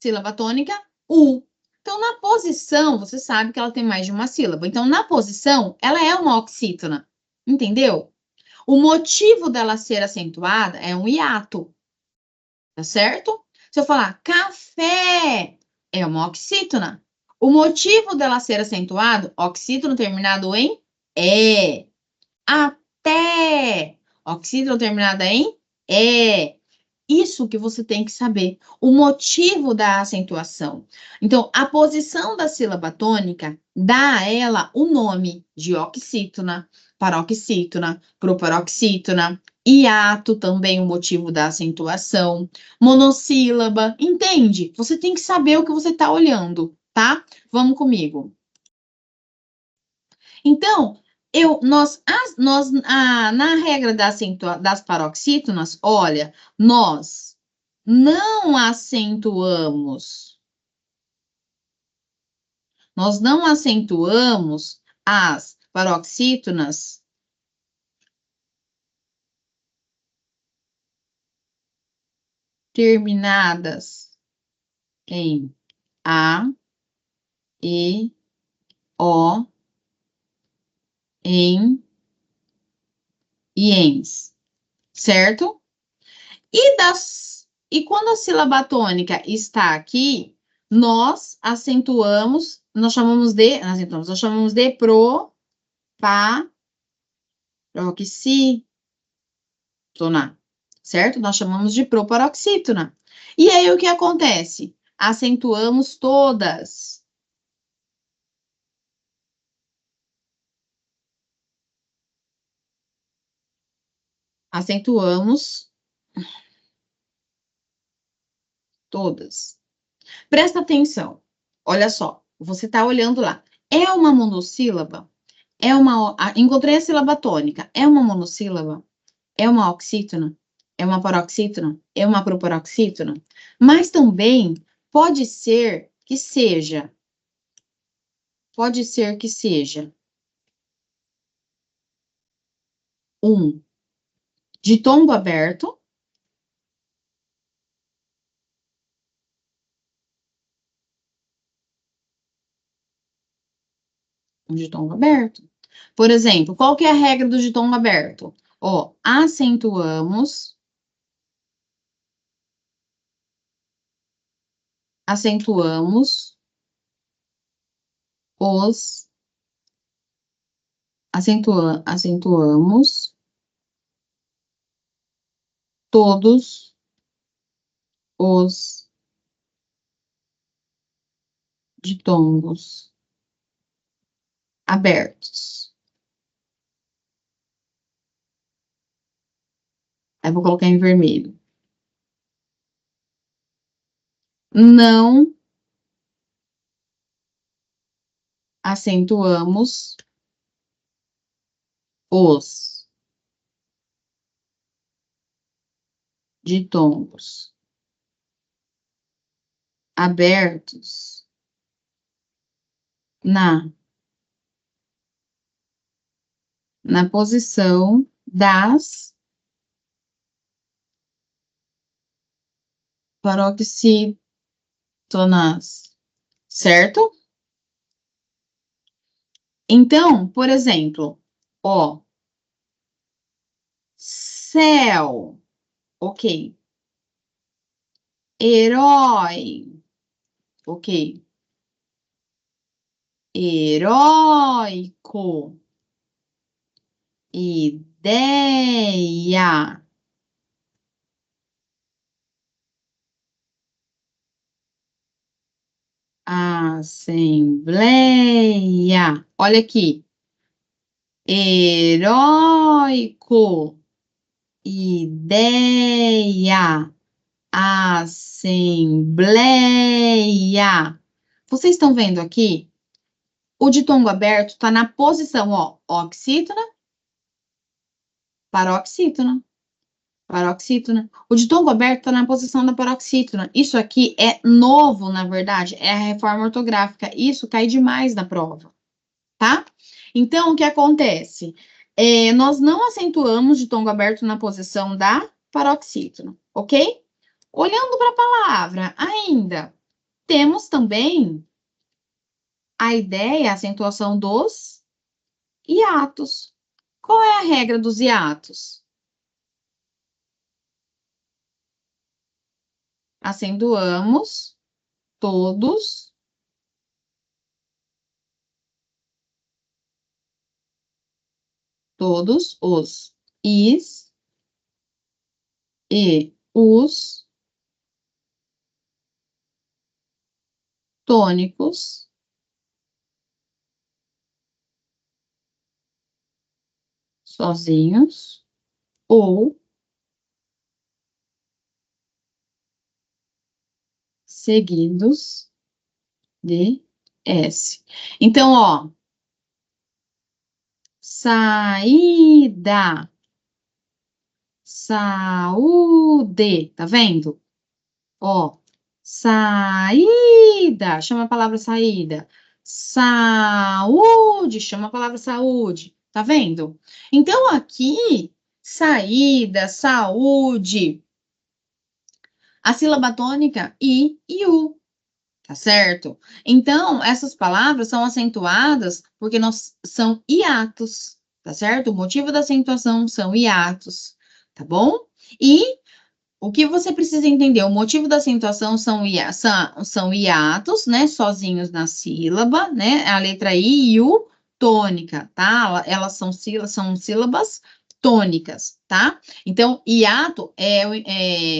sílaba tônica, U. Então, na posição, você sabe que ela tem mais de uma sílaba. Então, na posição, ela é uma oxítona. Entendeu? O motivo dela ser acentuada é um hiato. Tá certo? Se eu falar café, é uma oxítona. O motivo dela ser acentuado, oxítono terminado em é. Até, oxítono terminado em é. Isso que você tem que saber, o motivo da acentuação. Então, a posição da sílaba tônica dá a ela o nome de oxítona, paroxítona, proparoxítona, hiato também o motivo da acentuação, monossílaba, entende? Você tem que saber o que você está olhando, tá? Vamos comigo. Então, na regra das paroxítonas, olha, nós não acentuamos, nós não acentuamos as paroxítonas terminadas em A, E, O, em e ens, certo? E quando a sílaba tônica está aqui, nós acentuamos, nós chamamos de proparoxítona, certo? Nós chamamos de proparoxítona. E aí o que acontece? Acentuamos todas. Acentuamos todas. Presta atenção. Olha só, você está olhando lá. É uma monossílaba? Encontrei a sílaba tônica. É uma monossílaba? É uma oxítona? É uma paroxítona? É uma proparoxítona? Mas também pode ser que seja um ditongo aberto, um ditongo aberto. Por exemplo, qual que é a regra do ditongo aberto? Ó, acentuamos os, acentuamos todos os ditongos abertos. Aí vou colocar em vermelho. não acentuamos os ditongos abertos na posição das paroxítonas, certo? Então, por exemplo, ó, céu, ok. Herói, ok. Heróico, ideia, assembleia. Olha aqui. Heróico, ideia, assembleia. Vocês estão vendo aqui? O ditongo aberto está na posição, ó, oxítona, paroxítona, paroxítona. O ditongo aberto está na posição da paroxítona. Isso aqui é novo, na verdade, é a reforma ortográfica. Isso cai demais na prova, tá? Então, o que acontece? Nós não acentuamos ditongo aberto na posição da paroxítona, ok? Olhando para a palavra, ainda temos também a ideia, a acentuação dos hiatos. Qual é a regra dos hiatos? Acentuamos todos os is e os tônicos sozinhos ou seguidos de S. Então, ó, saída, saúde, tá vendo? Ó, saída, chama a palavra saída. Saúde, chama a palavra saúde, tá vendo? Então, aqui, saída, saúde, a sílaba tônica I e U, tá certo? Então, essas palavras são acentuadas porque são hiatos, tá certo? O motivo da acentuação são hiatos, tá bom? E o que você precisa entender? O motivo da acentuação são hiatos, né? Sozinhos na sílaba, né? A letra I e U tônica, tá? Elas são sílabas tônicas, tá? Então, hiato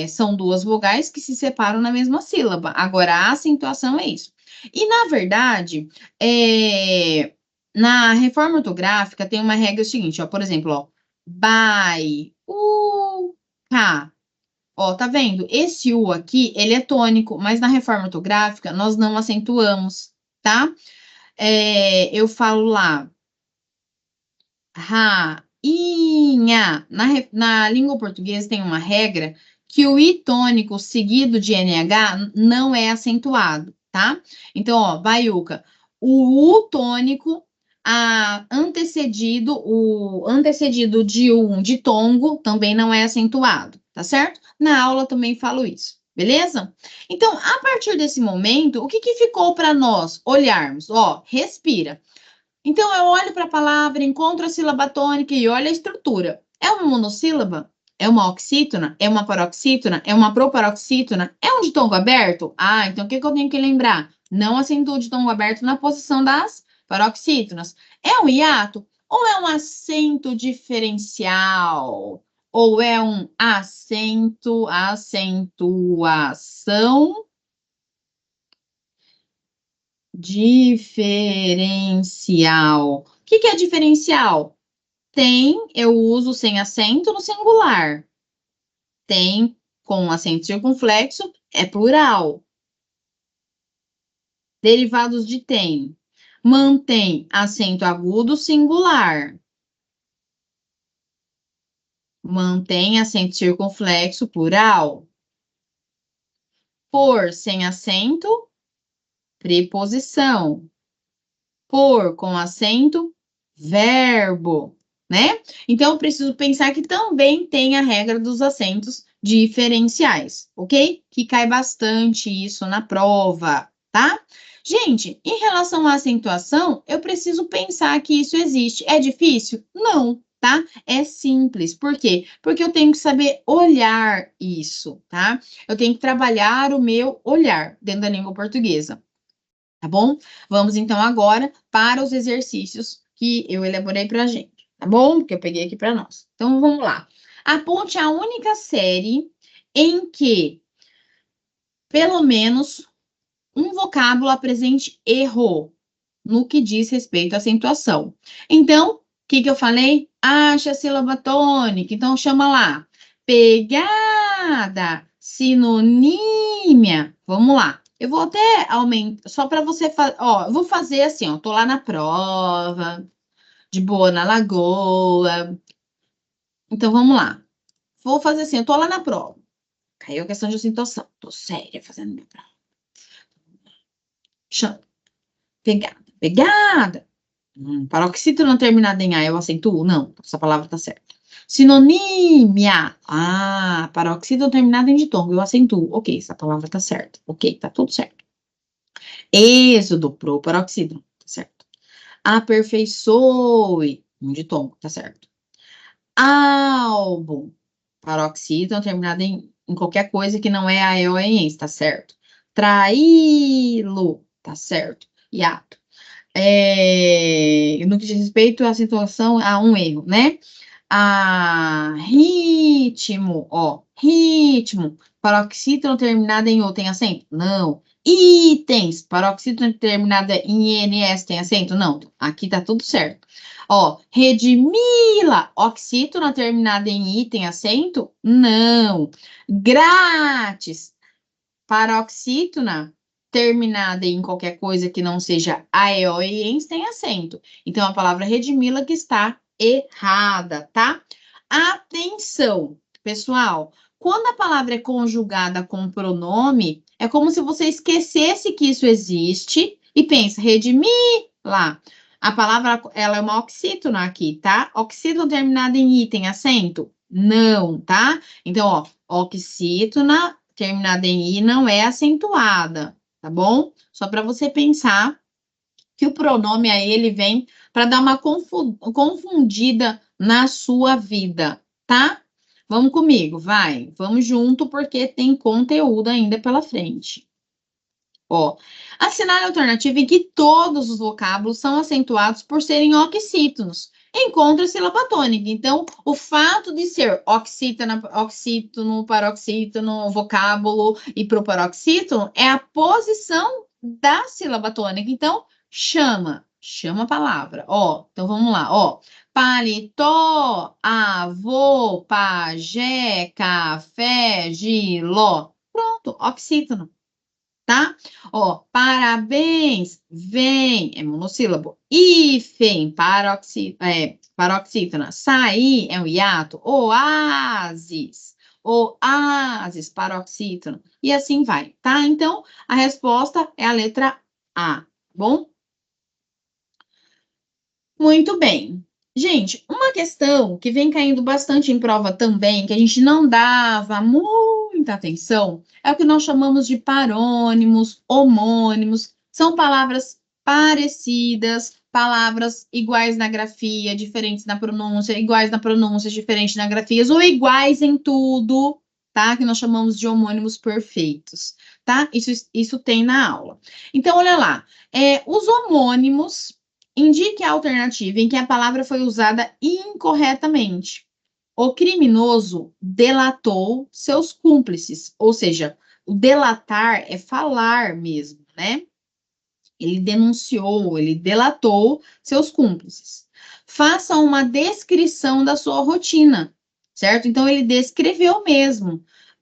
são duas vogais que se separam na mesma sílaba. Agora, a acentuação é isso. E, na verdade, na reforma ortográfica tem uma regra seguinte, ó, por exemplo, ó, baiuca. Ó, tá vendo? Esse U aqui, ele é tônico, mas na reforma ortográfica nós não acentuamos, tá? Eu falo lá, rainha. Na língua portuguesa tem uma regra que o I tônico seguido de NH não é acentuado, tá? Então, ó, baiuca. O U tônico o antecedido de um ditongo também não é acentuado, tá certo? Na aula também falo isso, beleza? Então, a partir desse momento, o que que ficou para nós olharmos? Ó, respira. Então, eu olho para a palavra, encontro a sílaba tônica e olho a estrutura. É uma monossílaba? É uma oxítona? É uma paroxítona? É uma proparoxítona? É um ditongo aberto? Ah, então o que que eu tenho que lembrar? Não acentuo o ditongo aberto na posição das paroxítonas. É um hiato? Ou é um acento diferencial? Ou é um acentuação diferencial? O que que é diferencial? Eu uso sem acento no singular. Tem com acento circunflexo, é plural. Derivados de tem. Mantém acento agudo singular. Mantém acento circunflexo plural. Por sem acento, preposição. Por com acento, verbo, né? Então, eu preciso pensar que também tem a regra dos acentos diferenciais, ok? Que cai bastante isso na prova, tá? Gente, em relação à acentuação, eu preciso pensar que isso existe. É difícil? Não, tá? É simples. Por quê? Porque eu tenho que saber olhar isso, tá? Eu tenho que trabalhar o meu olhar dentro da língua portuguesa. Tá bom? Vamos então agora para os exercícios que eu elaborei para a gente, tá bom? Que eu peguei aqui para nós. Então vamos lá. Aponte a única série em que pelo menos um vocábulo apresente erro no que diz respeito à acentuação. Então, o que eu falei? Acha a sílaba tônica. Então, chama lá. Pegada, sinonímia. Vamos lá. Eu vou até aumentar, só para você fazer, ó, eu vou fazer assim, ó, tô lá na prova, de boa na lagoa. Então, vamos lá. Vou fazer assim, eu tô lá na prova. Caiu a questão de acentuação. Tô séria fazendo minha prova. Chama. Pegada, pegada. Paroxítona terminada em A, eu acentuo? Não, essa palavra tá certa. Sinonímia. Ah, paroxítona terminada em ditongo, eu acentuo. Ok, essa palavra tá certa. Ok, tá tudo certo. Êxodo, paroxítona, tá certo. Aperfeiçoe, um ditongo, tá certo. Álbum, paroxítona terminada em qualquer coisa que não é a, e, o, e, está certo. Traí-lo, tá certo. Hiato. No que diz respeito à situação, há um erro, né? Ritmo, ó, ritmo, paroxítona terminada em O tem acento? Não. Itens, paroxítona terminada em INS tem acento? Não. Aqui tá tudo certo. Ó, redimila, oxítona terminada em I tem acento? Não. Grátis, paroxítona terminada em qualquer coisa que não seja a, e, o, e, ens tem acento. Então, a palavra redimila que está errada, tá? Atenção, pessoal. Quando a palavra é conjugada com pronome, é como se você esquecesse que isso existe e pensa, redimir lá. A palavra, ela é uma oxítona aqui, tá? Oxítona terminada em i tem acento? Não, tá? Então, ó, oxítona terminada em i não é acentuada, tá bom? Só para você pensar que o pronome aí ele vem para dar uma confundida na sua vida, tá? Vamos comigo, vai. Vamos junto porque tem conteúdo ainda pela frente. Ó, assinale a alternativa em que todos os vocábulos são acentuados por serem oxítonos. Encontre a sílaba tônica. Então, o fato de ser oxítona, oxítono, paroxítono, vocábulo e proparoxítono é a posição da sílaba tônica. Então, chama a palavra. Ó, então vamos lá, ó. Paletó, avô, pajé, café, giló. Pronto, oxítono. Tá? Ó, parabéns, vem, é monossílabo. Hífen, paroxítona. Sair é um hiato. Oásis, paroxítona. E assim vai, tá? Então, a resposta é a letra A, bom? Muito bem. Gente, uma questão que vem caindo bastante em prova também, que a gente não dava muita atenção, é o que nós chamamos de parônimos, homônimos. São palavras parecidas, palavras iguais na grafia, diferentes na pronúncia, iguais na pronúncia, diferentes na grafias, ou iguais em tudo, tá? Que nós chamamos de homônimos perfeitos, tá? Isso tem na aula. Então, olha lá. Os homônimos. Indique a alternativa em que a palavra foi usada incorretamente. O criminoso delatou seus cúmplices, ou seja, o delatar é falar mesmo, né? Ele denunciou, ele delatou seus cúmplices. Faça uma descrição da sua rotina, certo? Então, ele descreveu mesmo.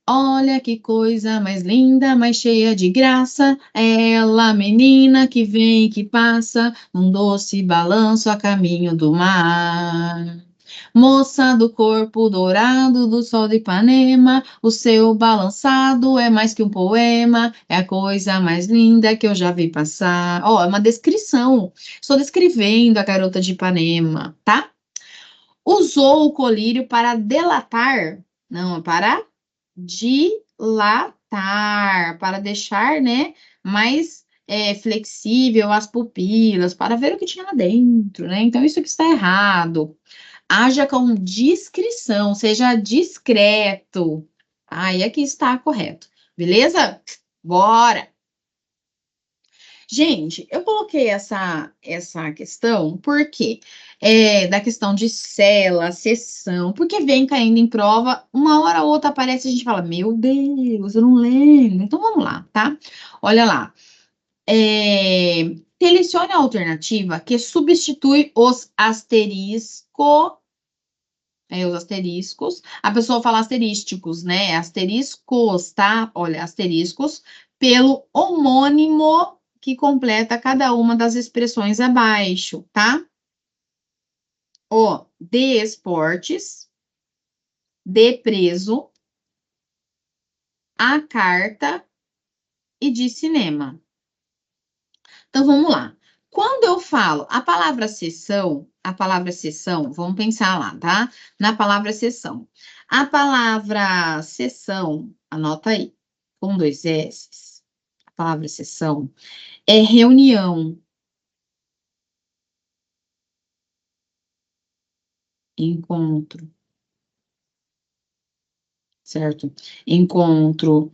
Olha que coisa mais linda, mais cheia de graça, ela, menina que vem e que passa, num doce balanço a caminho do mar. Moça do corpo dourado do sol de Ipanema, o seu balançado é mais que um poema, é a coisa mais linda que eu já vi passar. Ó, é uma descrição. Estou descrevendo a garota de Ipanema, tá? Usou o colírio para delatar, não, para dilatar, para deixar, né, mais flexível as pupilas, para ver o que tinha lá dentro, né? Então, isso que está errado. Haja com discrição, seja discreto. Aí aqui está correto. Beleza? Bora! Gente, eu coloquei essa questão porque da questão de cela, sessão, porque vem caindo em prova, uma hora ou outra aparece e a gente fala, meu Deus, eu não lembro. Então vamos lá, tá? Olha lá. Selecione a alternativa que substitui os asteriscos. A pessoa fala asterísticos, né? Asteriscos, tá? Olha, asteriscos pelo homônimo que completa cada uma das expressões abaixo, tá? O de esportes, de preso, a carta e de cinema. Então vamos lá. Quando eu falo a palavra sessão, vamos pensar lá, tá? Na palavra sessão. A palavra sessão, anota aí, com 2 S. A palavra sessão é reunião, encontro, certo? Encontro,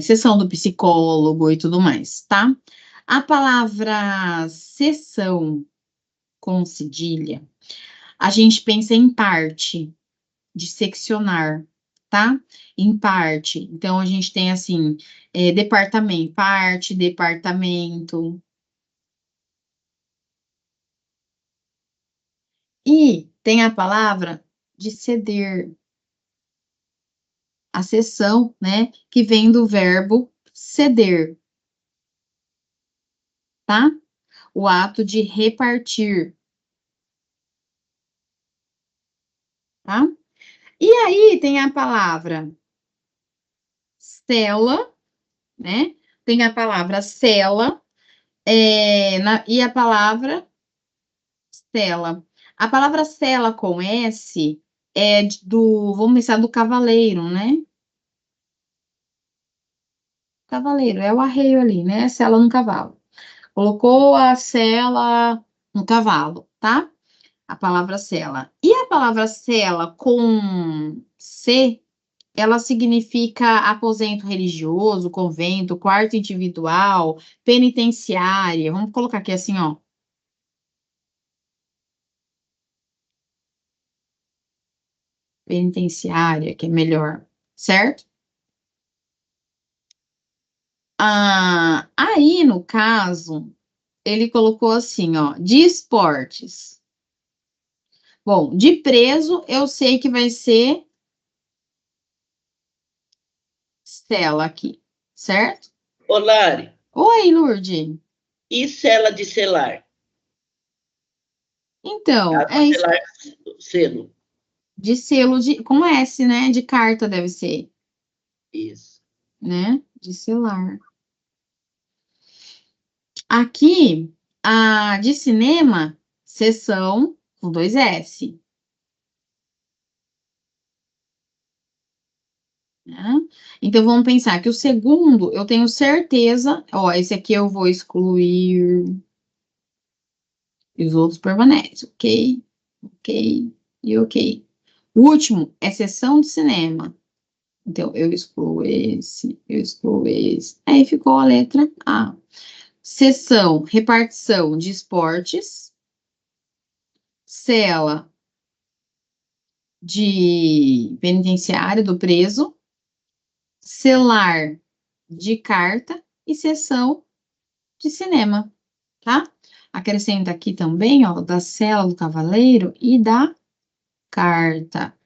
sessão do psicólogo e tudo mais, tá? A palavra sessão com cedilha, a gente pensa em parte, de seccionar, tá? Em parte. Então, a gente tem assim, departamento, parte, departamento. E tem a palavra de ceder, a cessão, né? Que vem do verbo ceder, tá? O ato de repartir, tá? E aí tem a palavra cela, né? Tem a palavra cela, e a palavra cela. A palavra cela com S vamos pensar do cavaleiro, né? Cavaleiro, é o arreio ali, né? Cela no cavalo. Colocou a cela no cavalo, tá? A palavra cela. E a palavra cela com C, ela significa aposento religioso, convento, quarto individual, penitenciária. Vamos colocar aqui assim, ó. Penitenciária, que é melhor, certo? Aí, no caso, ele colocou assim, ó, de esportes. Bom, de preso, eu sei que vai ser cela aqui, certo? Olá, Oi, Lourdes. e cela de selar? Então, Água selar selo. de selo com S, né? De carta deve ser, Isso. né? De selar. Aqui, a de cinema, sessão com 2 S. Né? Então, vamos pensar que o segundo, eu tenho certeza, ó, esse aqui eu vou excluir, e os outros permanecem, ok, ok e ok. O último é sessão de cinema. Então, eu excluo esse, eu excluo esse. Aí ficou a letra A. Seção, repartição de esportes. Cela de penitenciária do preso. Celar de carta e sessão de cinema, tá? Acrescenta aqui também, ó, da cela do cavaleiro e da descarta.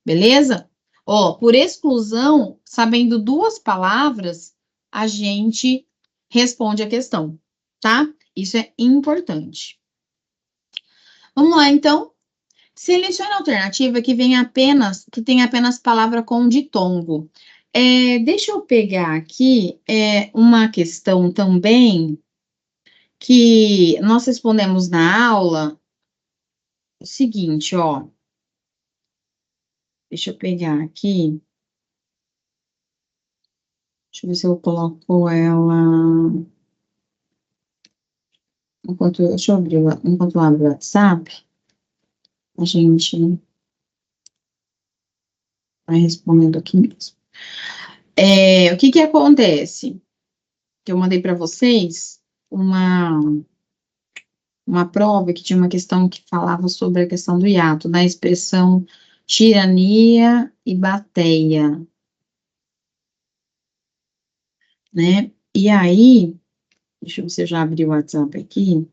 Beleza? Ó, por exclusão, sabendo duas palavras, a gente responde a questão, tá? Isso é importante. Vamos lá, então. Selecione a alternativa que tem apenas palavra com ditongo. Deixa eu pegar aqui uma questão também que nós respondemos na aula. O seguinte, ó. Deixa eu pegar aqui. Deixa eu ver se eu coloco ela. Deixa eu abrir, enquanto eu abro o WhatsApp, a gente vai respondendo aqui mesmo. O que acontece? Que eu mandei para vocês uma prova que tinha uma questão que falava sobre a questão do hiato, da expressão tirania e bateia, né? E aí, deixa eu ver se eu já abri o WhatsApp aqui.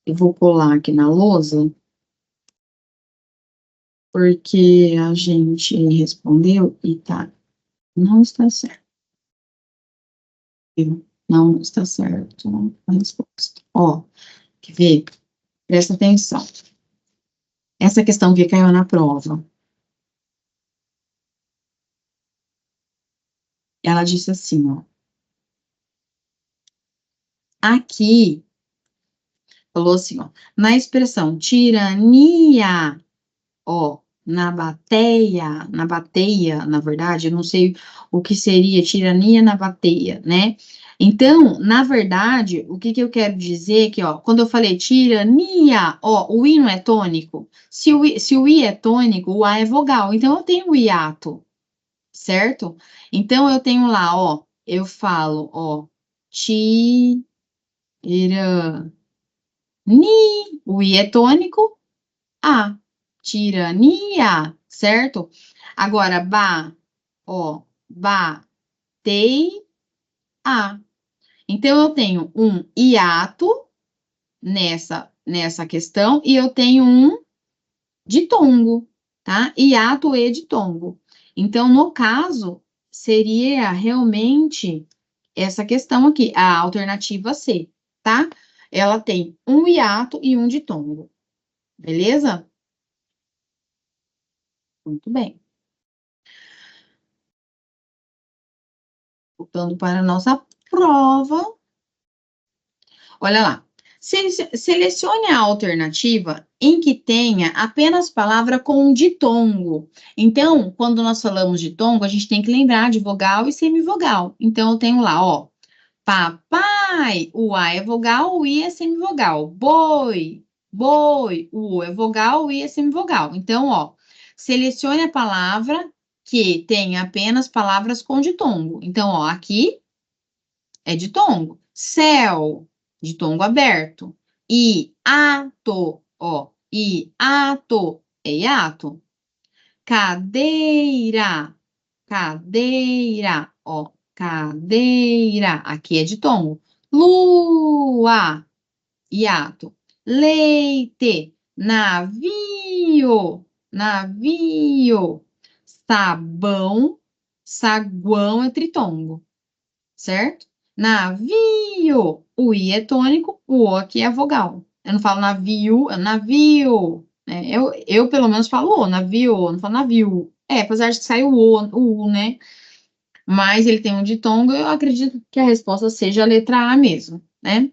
Eu vou colar aqui na lousa, porque a gente respondeu e tá, não está certo. Não está certo a resposta. Ó, quer ver? Presta atenção. Essa questão que caiu na prova. Ela disse assim, ó. Aqui, falou assim, ó. Na expressão tirania, ó, na bateia, na verdade, eu não sei o que seria tirania na bateia, né? Então, na verdade, o que eu quero dizer que, ó, quando eu falei tirania, ó, o I não é tônico. Se o I é tônico, o A é vogal. Então, eu tenho o hiato, certo? Então, eu tenho lá, ó, eu falo, ó, tirani, o I é tônico, A, tirania, certo? Agora, ó, a. Então, eu tenho um hiato nessa questão e eu tenho um ditongo, tá? Hiato e ditongo. Então, no caso, seria realmente essa questão aqui, a alternativa C, tá? Ela tem um hiato e um ditongo, beleza? Muito bem. Voltando para a nossa prova. Olha lá. Selecione a alternativa em que tenha apenas palavra com ditongo. Então, quando nós falamos de ditongo, a gente tem que lembrar de vogal e semivogal. Então, eu tenho lá, ó, papai, o A é vogal, o I é semivogal. Boi, o U é vogal, o I é semivogal. Então, ó, selecione a palavra que tenha apenas palavras com ditongo. Então, ó, aqui é ditongo. Céu, ditongo aberto. Hiato, ó, hiato, é hiato. Cadeira, ó, cadeira, aqui é ditongo. Lua, hiato. Leite, navio, sabão, saguão é tritongo, certo? Navio, o I é tônico, o O aqui é vogal. Eu não falo navio, é navio. Né? Eu pelo menos falo O, navio, não falo navio. Apesar de que sai o U, né? Mas ele tem um ditongo, eu acredito que a resposta seja a letra A mesmo, né?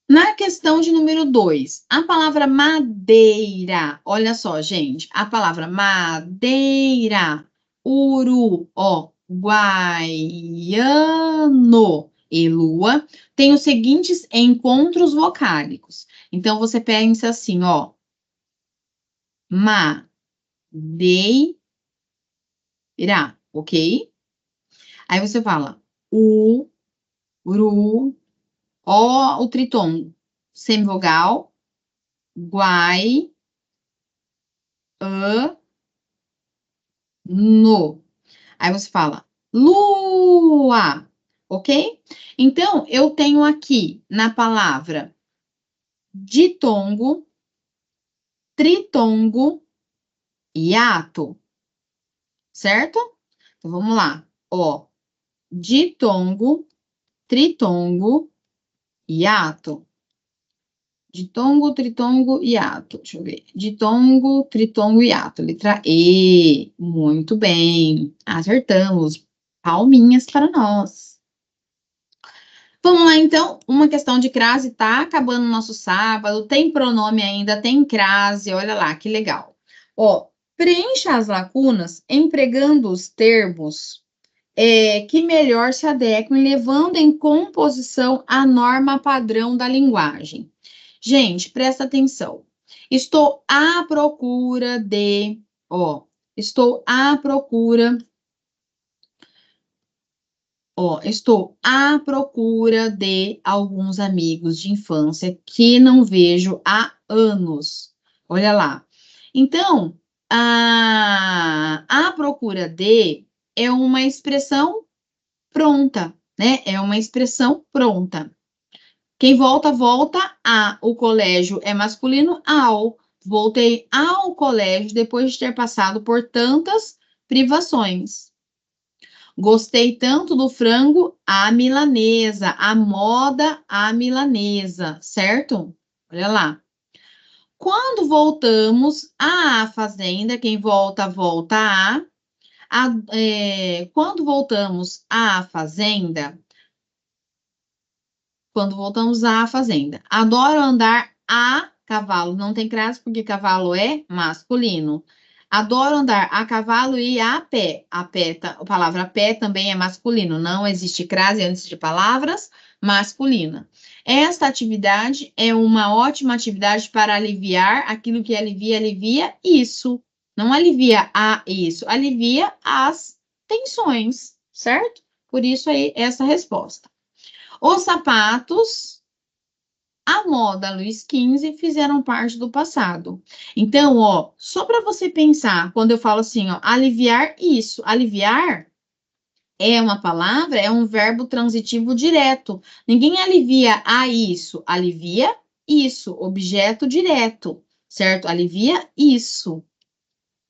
Na questão de número 2, a palavra madeira, olha só, gente, a palavra madeira, uru, ó, guaiano e lua, tem os seguintes encontros vocálicos. Então, você pensa assim, ó, madeira, ok? Aí você fala uru, ó, o tritom semivogal, guai, No. Aí você fala lua, ok? Então, eu tenho aqui na palavra ditongo, tritongo, hiato, certo? Então, vamos lá. Ó, ditongo, tritongo, hiato. Ditongo, tritongo, hiato. Deixa eu ver. Ditongo, tritongo, hiato. Letra E. Muito bem. Acertamos. Palminhas para nós. Vamos lá, então. Uma questão de crase. Tá acabando o nosso sábado. Tem pronome ainda, tem crase. Olha lá, que legal. Ó, preencha as lacunas empregando os termos que melhor se adequem, levando em composição a norma padrão da linguagem. Gente, presta atenção. Estou à procura de, estou à procura, estou à procura de alguns amigos de infância que não vejo há anos. Olha lá. Então, a procura de é uma expressão pronta, né? É uma expressão pronta. Quem volta, volta a. O colégio é masculino, ao. Voltei ao colégio depois de ter passado por tantas privações. Gostei tanto do frango à milanesa, a moda à milanesa, certo? Olha lá. Quando voltamos à fazenda, quem volta, volta a. Quando voltamos à fazenda, quando voltamos à fazenda. Adoro andar a cavalo. Não tem crase porque cavalo é masculino. Adoro andar a cavalo e a pé. A palavra pé também é masculino. Não existe crase antes de palavras masculina. Esta atividade é uma ótima atividade para aliviar aquilo que alivia isso. Não alivia a isso, alivia as tensões, certo? Por isso aí essa resposta. Os sapatos, a moda Luiz XV fizeram parte do passado. Então, ó, só para você pensar, quando eu falo assim, ó, aliviar isso, aliviar é uma palavra, é um verbo transitivo direto. Ninguém alivia a isso, alivia isso, objeto direto, certo? Alivia isso,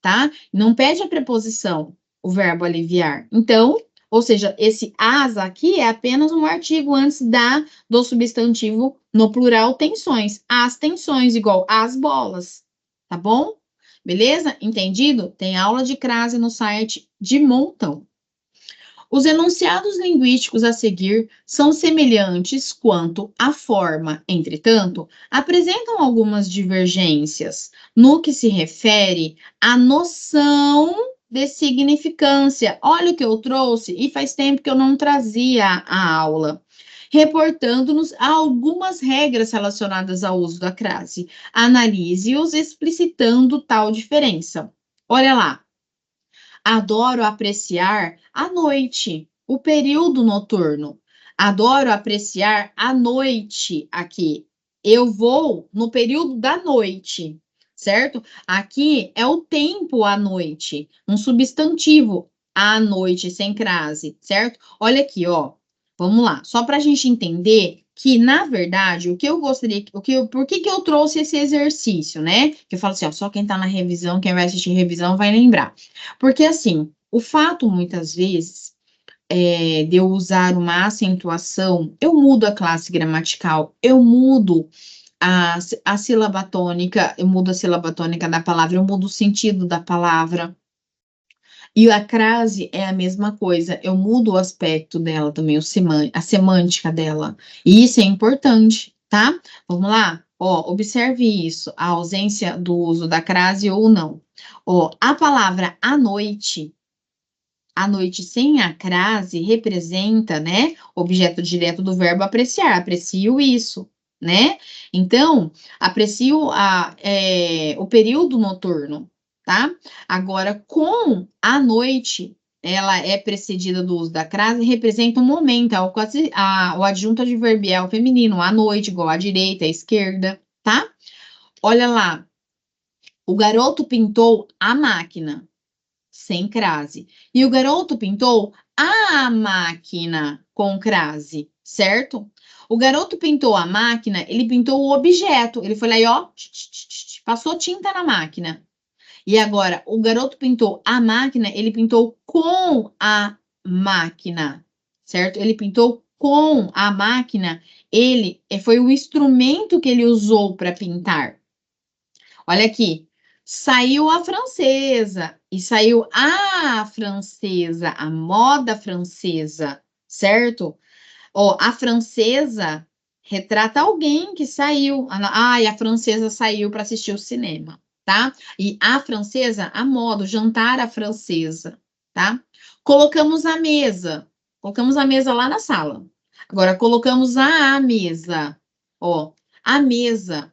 tá? Não pede a preposição, o verbo aliviar. Então, ou seja, esse as aqui é apenas um artigo antes do substantivo no plural tensões. As tensões, igual as bolas, tá bom? Beleza? Entendido? Tem aula de crase no site de montão. Os enunciados linguísticos a seguir são semelhantes quanto à forma, entretanto, apresentam algumas divergências no que se refere à noção de significância. Olha o que eu trouxe, e faz tempo que eu não trazia a aula. Reportando-nos a algumas regras relacionadas ao uso da crase. Analise-os explicitando tal diferença. Olha lá. Adoro apreciar a noite, o período noturno. Adoro apreciar a noite aqui. Eu vou no período da noite, certo? Aqui é o tempo à noite, um substantivo à noite sem crase, certo? Olha aqui, ó. Vamos lá, só para a gente entender que, na verdade, o que eu gostaria, por que eu trouxe esse exercício, né? Que eu falo assim, ó, só quem tá na revisão, quem vai assistir revisão vai lembrar. Porque, assim, o fato, muitas vezes, de eu usar uma acentuação, eu mudo a classe gramatical, eu mudo a sílaba tônica, eu mudo a sílaba tônica da palavra, eu mudo o sentido da palavra. E a crase é a mesma coisa, eu mudo o aspecto dela também, a semântica dela. E isso é importante, tá? Vamos lá? Ó, observe isso, a ausência do uso da crase ou não. Ó, a palavra à noite sem a crase representa, né, objeto direto do verbo apreciar, aprecio isso, né? Então, aprecio o período noturno, tá? Agora, com a noite, ela é precedida do uso da crase, representa um momento, o adjunto adverbial feminino, à noite, igual à direita, à esquerda, tá? Olha lá, o garoto pintou a máquina, sem crase. E o garoto pintou a máquina com crase, certo? O garoto pintou a máquina, ele pintou o objeto. Ele foi lá e ó, passou tinta na máquina. E agora, o garoto pintou a máquina, ele pintou com a máquina, certo? Ele pintou com a máquina, foi o instrumento que ele usou para pintar. Olha aqui, saiu a francesa e saiu a francesa, a moda francesa, certo? Ó, a francesa retrata alguém que saiu. Ai, a francesa saiu para assistir o cinema, tá? E a francesa, a moda, o jantar à francesa, tá? Colocamos a mesa lá na sala. Agora, colocamos a mesa, ó, a mesa,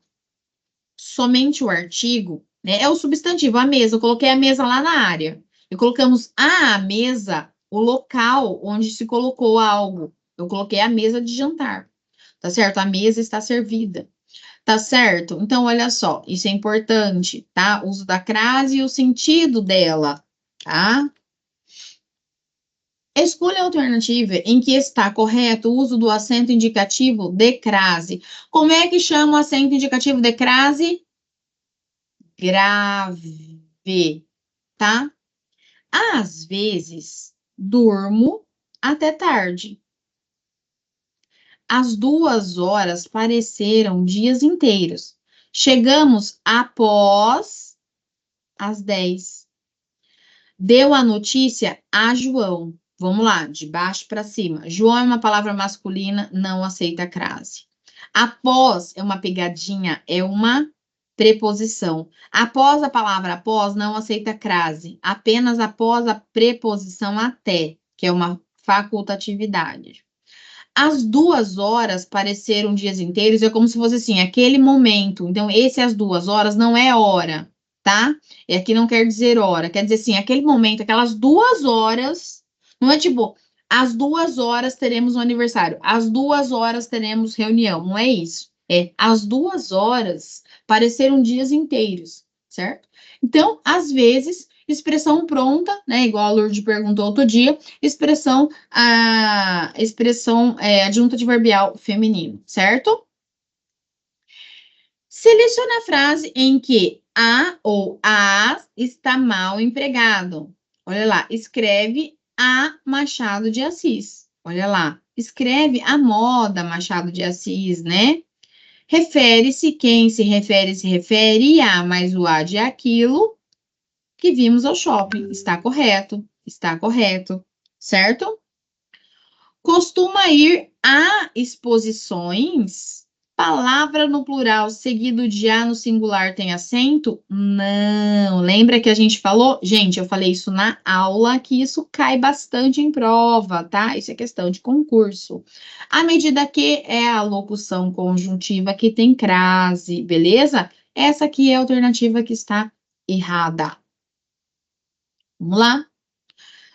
somente o artigo, né? É o substantivo, a mesa. Eu coloquei a mesa lá na área. E colocamos a mesa, o local onde se colocou algo. Eu coloquei a mesa de jantar, tá certo? A mesa está servida, tá certo? Então, olha só, isso é importante, tá? O uso da crase e o sentido dela, tá? Escolha a alternativa em que está correto o uso do acento indicativo de crase. Como é que chama o acento indicativo de crase? Grave, tá? Às vezes, durmo até tarde. As 2 horas pareceram dias inteiros. Chegamos após as 10. Deu a notícia a João. Vamos lá, de baixo para cima. João é uma palavra masculina, não aceita crase. Após é uma pegadinha, é uma preposição. Após a palavra após, não aceita crase. Apenas após a preposição até, que é uma facultatividade. As 2 horas pareceram dias inteiros, é como se fosse assim, aquele momento. Então, esse às 2 horas não é hora, tá? E aqui não quer dizer hora, quer dizer assim, aquele momento, aquelas 2 horas, não é tipo, às 2 horas teremos um aniversário, às 2 horas teremos reunião, não é isso. É, às 2 horas pareceram dias inteiros, certo? Então, às vezes, expressão pronta, né? Igual a Lourdes perguntou outro dia, expressão adjunta adverbial feminino, certo? Selecione a frase em que a ou as está mal empregado. Olha lá, escreve a Machado de Assis. Olha lá, escreve a moda Machado de Assis, né? Refere-se, quem se refere a, mais o a de aquilo que vimos ao shopping. Está correto, certo? Costuma ir a exposições. Palavra no plural seguido de a no singular tem acento? Não. Lembra que a gente falou? Gente, eu falei isso na aula, que isso cai bastante em prova, tá? Isso é questão de concurso. À medida que é a locução conjuntiva que tem crase, beleza? Essa aqui é a alternativa que está errada. Vamos lá?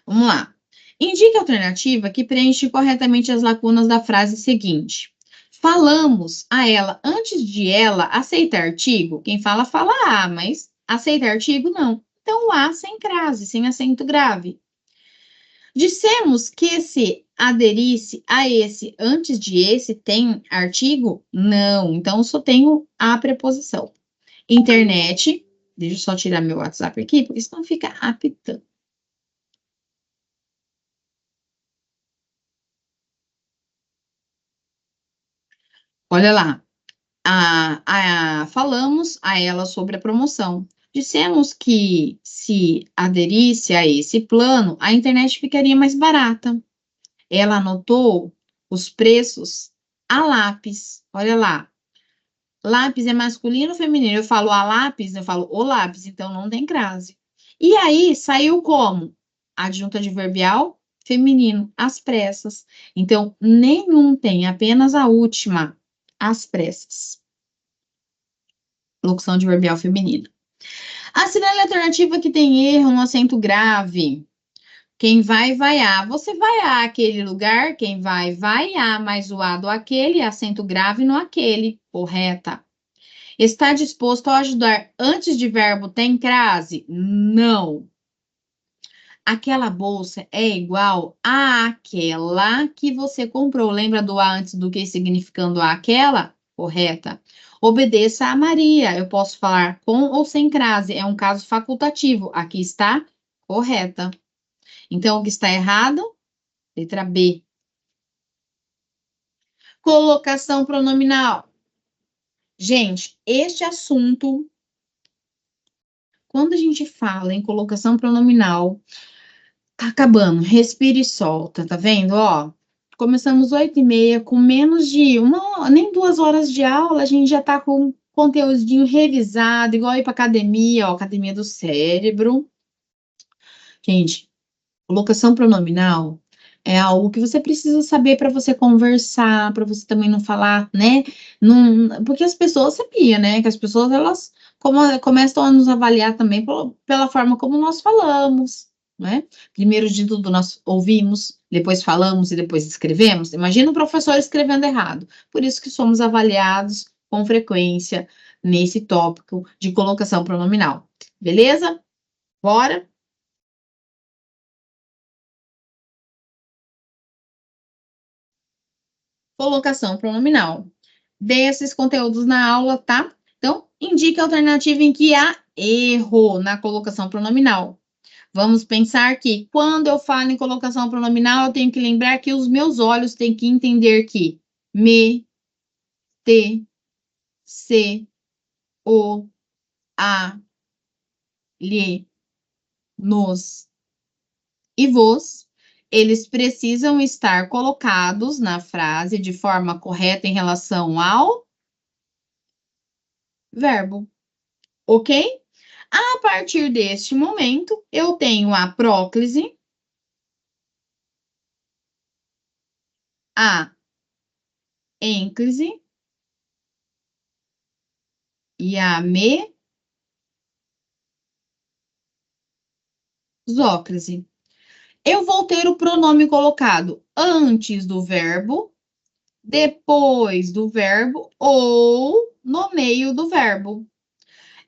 Vamos lá. Indique a alternativa que preenche corretamente as lacunas da frase seguinte. Falamos a ela antes de ela aceitar artigo. Quem fala, fala a, mas aceita artigo, não. Então, o a sem crase, sem acento grave. Dissemos que se aderisse a esse antes de esse tem artigo? Não. Então, eu só tenho a preposição. Internet. Deixa eu só tirar meu WhatsApp aqui, porque senão fica apitando. Olha lá, falamos a ela sobre a promoção. Dissemos que se aderisse a esse plano, a internet ficaria mais barata. Ela anotou os preços a lápis. Olha lá, lápis é masculino ou feminino? Eu falo a lápis, eu falo o lápis, então não tem crase. E aí, saiu como? Adjunto adverbial feminino, às pressas. Então, nenhum tem, apenas a última, às pressas. Locução adverbial feminina. Assinale a alternativa que tem erro no acento grave. Quem vai, vai a. Você vai a aquele lugar, quem vai, vai a, mais o a do aquele, acento grave no aquele. Correta. Está disposto a ajudar antes de verbo tem crase? Não. Aquela bolsa é igual àquela que você comprou. Lembra do a antes do que significando aquela? Correta. Obedeça a Maria. Eu posso falar com ou sem crase. É um caso facultativo. Aqui está correta. Então, o que está errado? Letra B. Colocação pronominal. Gente, este assunto, quando a gente fala em colocação pronominal, tá acabando, respira e solta, tá vendo? Ó, começamos 8h30, com menos de nem 2 horas de aula, a gente já tá com conteúdinho revisado, igual ir pra academia, ó, academia do cérebro. Gente, colocação pronominal é algo que você precisa saber para você conversar, para você também não falar, né? Porque as pessoas sabiam, né? Que as pessoas, elas começam a nos avaliar também pela forma como nós falamos, né? Primeiro de tudo, nós ouvimos, depois falamos e depois escrevemos. Imagina o professor escrevendo errado. Por isso que somos avaliados com frequência nesse tópico de colocação pronominal. Beleza? Bora? Colocação pronominal. Dê esses conteúdos na aula, tá? Então, indique a alternativa em que há erro na colocação pronominal. Vamos pensar que, quando eu falo em colocação pronominal, eu tenho que lembrar que os meus olhos têm que entender que me, te, se, o, a, lhe, nos e vos, eles precisam estar colocados na frase de forma correta em relação ao verbo, ok? A partir deste momento, eu tenho a próclise, a ênclise e a mesóclise. Eu vou ter o pronome colocado antes do verbo, depois do verbo ou no meio do verbo.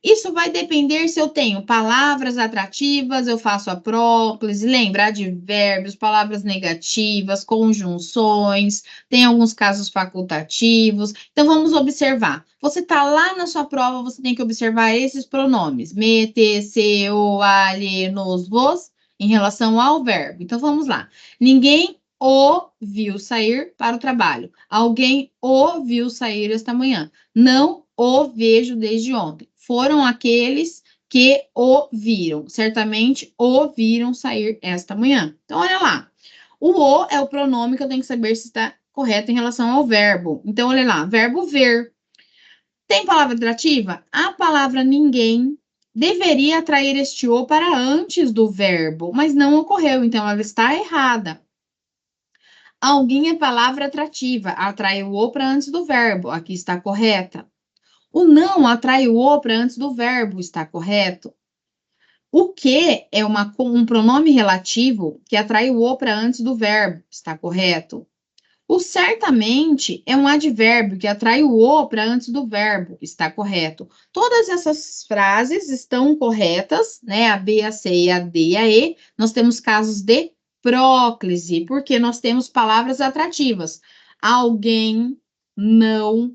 Isso vai depender se eu tenho palavras atrativas, eu faço a próclise, lembra, advérbios, palavras negativas, conjunções, tem alguns casos facultativos. Então, vamos observar. Você está lá na sua prova, você tem que observar esses pronomes. Me, te, se, o, a, lhe, nos, vos, em relação ao verbo. Então, vamos lá. Ninguém o viu sair para o trabalho. Alguém o viu sair esta manhã. Não o vejo desde ontem. Foram aqueles que o viram. Certamente o viram sair esta manhã. Então, olha lá. O é o pronome que eu tenho que saber se está correto em relação ao verbo. Então, olha lá. Verbo ver. Tem palavra atrativa? A palavra ninguém deveria atrair este o para antes do verbo, mas não ocorreu. Então, ela está errada. Alguém é palavra atrativa. Atrai o o para antes do verbo. Aqui está correta. O não atrai o o para antes do verbo, está correto? O que é um pronome relativo que atrai o o para antes do verbo, está correto? O certamente é um advérbio que atrai o o para antes do verbo, está correto? Todas essas frases estão corretas, né? A B, a C e a D e a E. Nós temos casos de próclise, porque nós temos palavras atrativas. Alguém, não,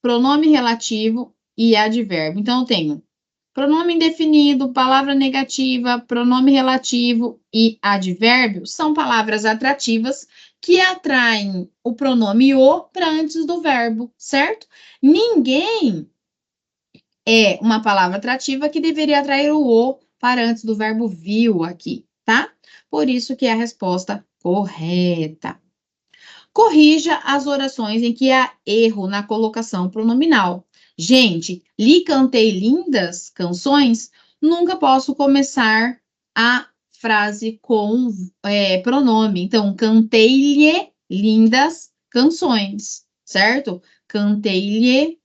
pronome relativo e advérbio. Então, eu tenho pronome indefinido, palavra negativa, pronome relativo e advérbio são palavras atrativas que atraem o pronome o para antes do verbo, certo? Ninguém é uma palavra atrativa que deveria atrair o o para antes do verbo viu aqui, tá? Por isso que é a resposta correta. Corrija as orações em que há erro na colocação pronominal. Gente, lhe cantei lindas canções, nunca posso começar a frase com pronome. Então, cantei-lhe lindas canções, certo? Cantei-lhe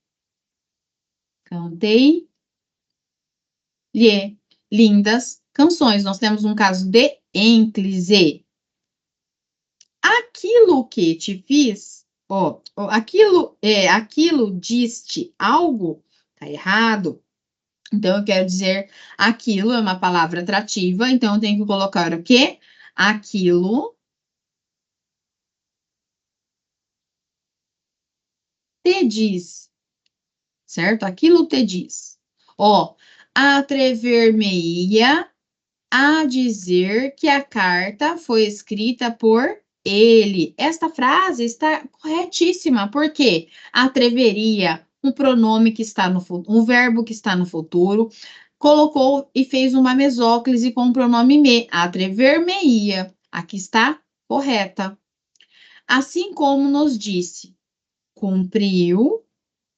lindas canções. Nós temos um caso de ênclise. Aquilo que te fiz, aquilo diste algo, tá errado. Então, eu quero dizer aquilo, é uma palavra atrativa, então eu tenho que colocar o quê? Aquilo te diz, certo? Aquilo te diz. Ó, atrever-me-ia a dizer que a carta foi escrita por ele. Esta frase está corretíssima, porque atreveria, um pronome que está no um verbo que está no futuro, colocou e fez uma mesóclise com o pronome me. Atrever-me-ia. Aqui está correta. Assim como nos disse, cumpriu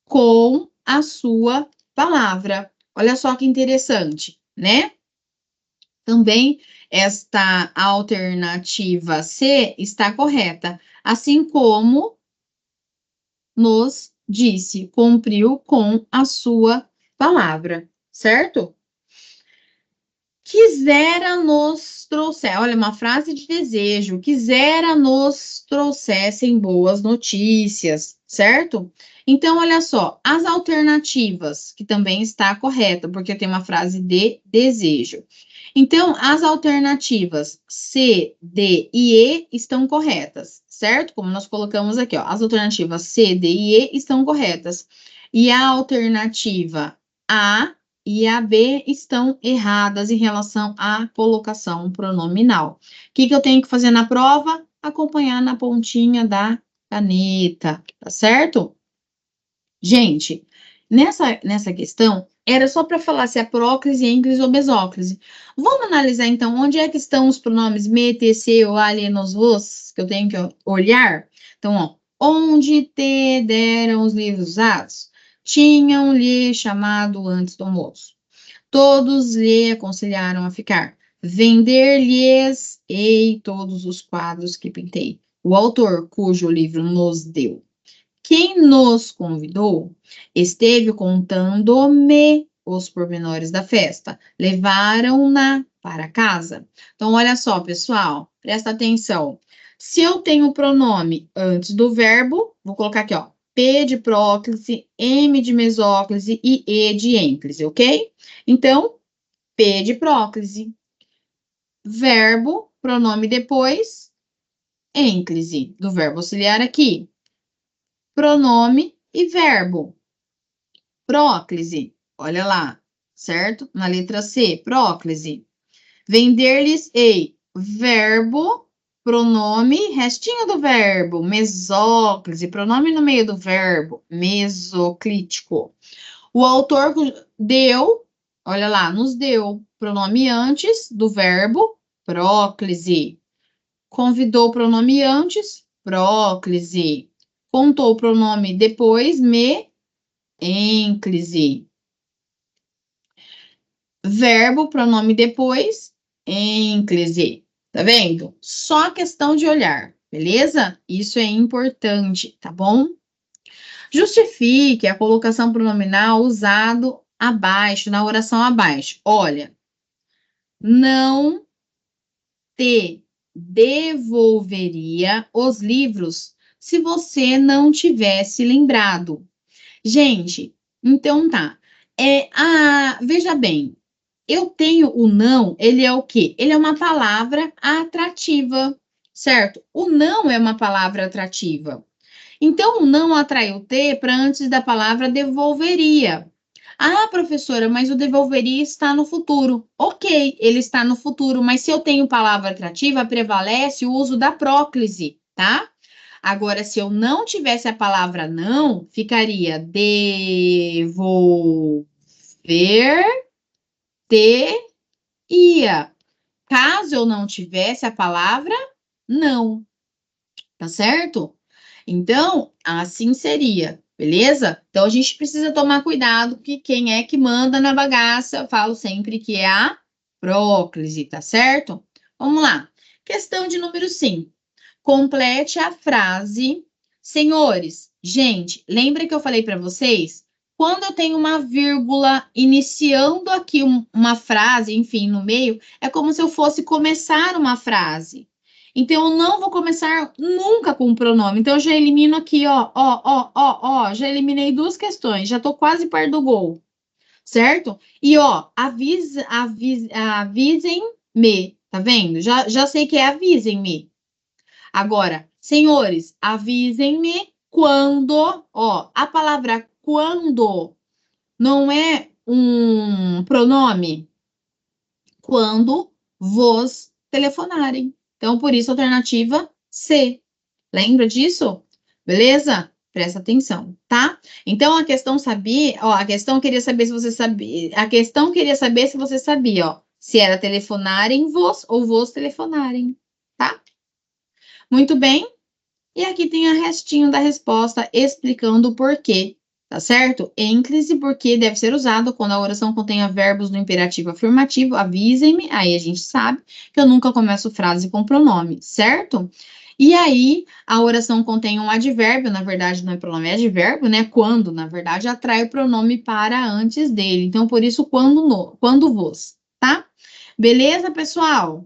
com a sua palavra. Olha só que interessante, né? Também esta alternativa C está correta, assim como nos disse, cumpriu com a sua palavra, certo? Quisera nos trouxer, olha, uma frase de desejo, quisera nos trouxessem boas notícias, certo? Então, olha só, as alternativas, que também está correta, porque tem uma frase de desejo. Então, as alternativas C, D e E estão corretas, certo? Como nós colocamos aqui, ó, as alternativas C, D e E estão corretas. E a alternativa A e a B estão erradas em relação à colocação pronominal. O que eu tenho que fazer na prova? Acompanhar na pontinha da caneta, tá certo? Gente, nessa questão, era só para falar se é próclise, ênclise ou mesóclise. Vamos analisar, então, onde é que estão os pronomes me, te, se, o, ali, nos, vos, que eu tenho que olhar? Então, ó, onde te deram os livros usados? Tinham-lhe chamado antes do almoço. Todos lhe aconselharam a ficar. Vender-lhes ei todos os quadros que pintei. O autor cujo livro nos deu. Quem nos convidou esteve contando-me os pormenores da festa. Levaram-na para casa. Então, olha só, pessoal, presta atenção. Se eu tenho o pronome antes do verbo, vou colocar aqui, ó, P de próclise, M de mesóclise e E de ênclise, ok? Então, P de próclise. Verbo, pronome depois, ênclise, do verbo auxiliar aqui. Pronome e verbo. Próclise, olha lá, certo? Na letra C, próclise. Vender-lhes ei, verbo, pronome, restinho do verbo, mesóclise, pronome no meio do verbo, mesoclítico. O autor deu, olha lá, nos deu pronome antes do verbo, próclise. Convidou o pronome antes, próclise. Contou o pronome depois, me, ênclise. Verbo, pronome depois, ênclise. Tá vendo? Só questão de olhar, beleza? Isso é importante, tá bom? Justifique a colocação pronominal usado abaixo, na oração abaixo. Olha, não te devolveria os livros se você não tivesse lembrado. Gente, então tá. Veja bem, eu tenho o não, ele é o quê? Ele é uma palavra atrativa, certo? O não é uma palavra atrativa. Então, o não atrai o T para antes da palavra devolveria. Ah, professora, mas o devolveria está no futuro. Ok, ele está no futuro, mas se eu tenho palavra atrativa, prevalece o uso da próclise, tá? Agora, se eu não tivesse a palavra não, ficaria devolver-te-ia. Caso eu não tivesse a palavra não, tá certo? Então, assim seria, beleza? Então, a gente precisa tomar cuidado, que quem é que manda na bagaça, eu falo sempre que é a próclise, tá certo? Vamos lá. Questão de número 5. Complete a frase. Senhores, gente, lembra que eu falei para vocês? Quando eu tenho uma vírgula iniciando aqui uma frase, enfim, no meio, é como se eu fosse começar uma frase. Então, eu não vou começar nunca com o pronome. Então, eu já elimino aqui, ó, já eliminei 2 questões, já tô quase perto do gol. certo? E, ó, avisem-me, tá vendo? Já sei que é avisem-me. Agora, senhores, avisem-me quando, ó, a palavra quando não é um pronome, quando vos telefonarem. Então, por isso, alternativa C. Lembra disso? Beleza? Presta atenção, tá? Então, a questão sabia, ó, a questão queria saber se você sabia, a questão queria saber se você sabia, ó, se era telefonarem vos ou vos telefonarem, tá? Muito bem. E aqui tem a restinho da resposta explicando o porquê, tá certo? Ênclise, porque deve ser usado quando a oração contenha verbos no imperativo afirmativo, avisem-me, aí a gente sabe que eu nunca começo frase com pronome, certo? E aí, a oração contém um advérbio, na verdade não é pronome, é advérbio, né? Quando, na verdade, atrai o pronome para antes dele. Então, por isso, quando vos, tá? Beleza, pessoal?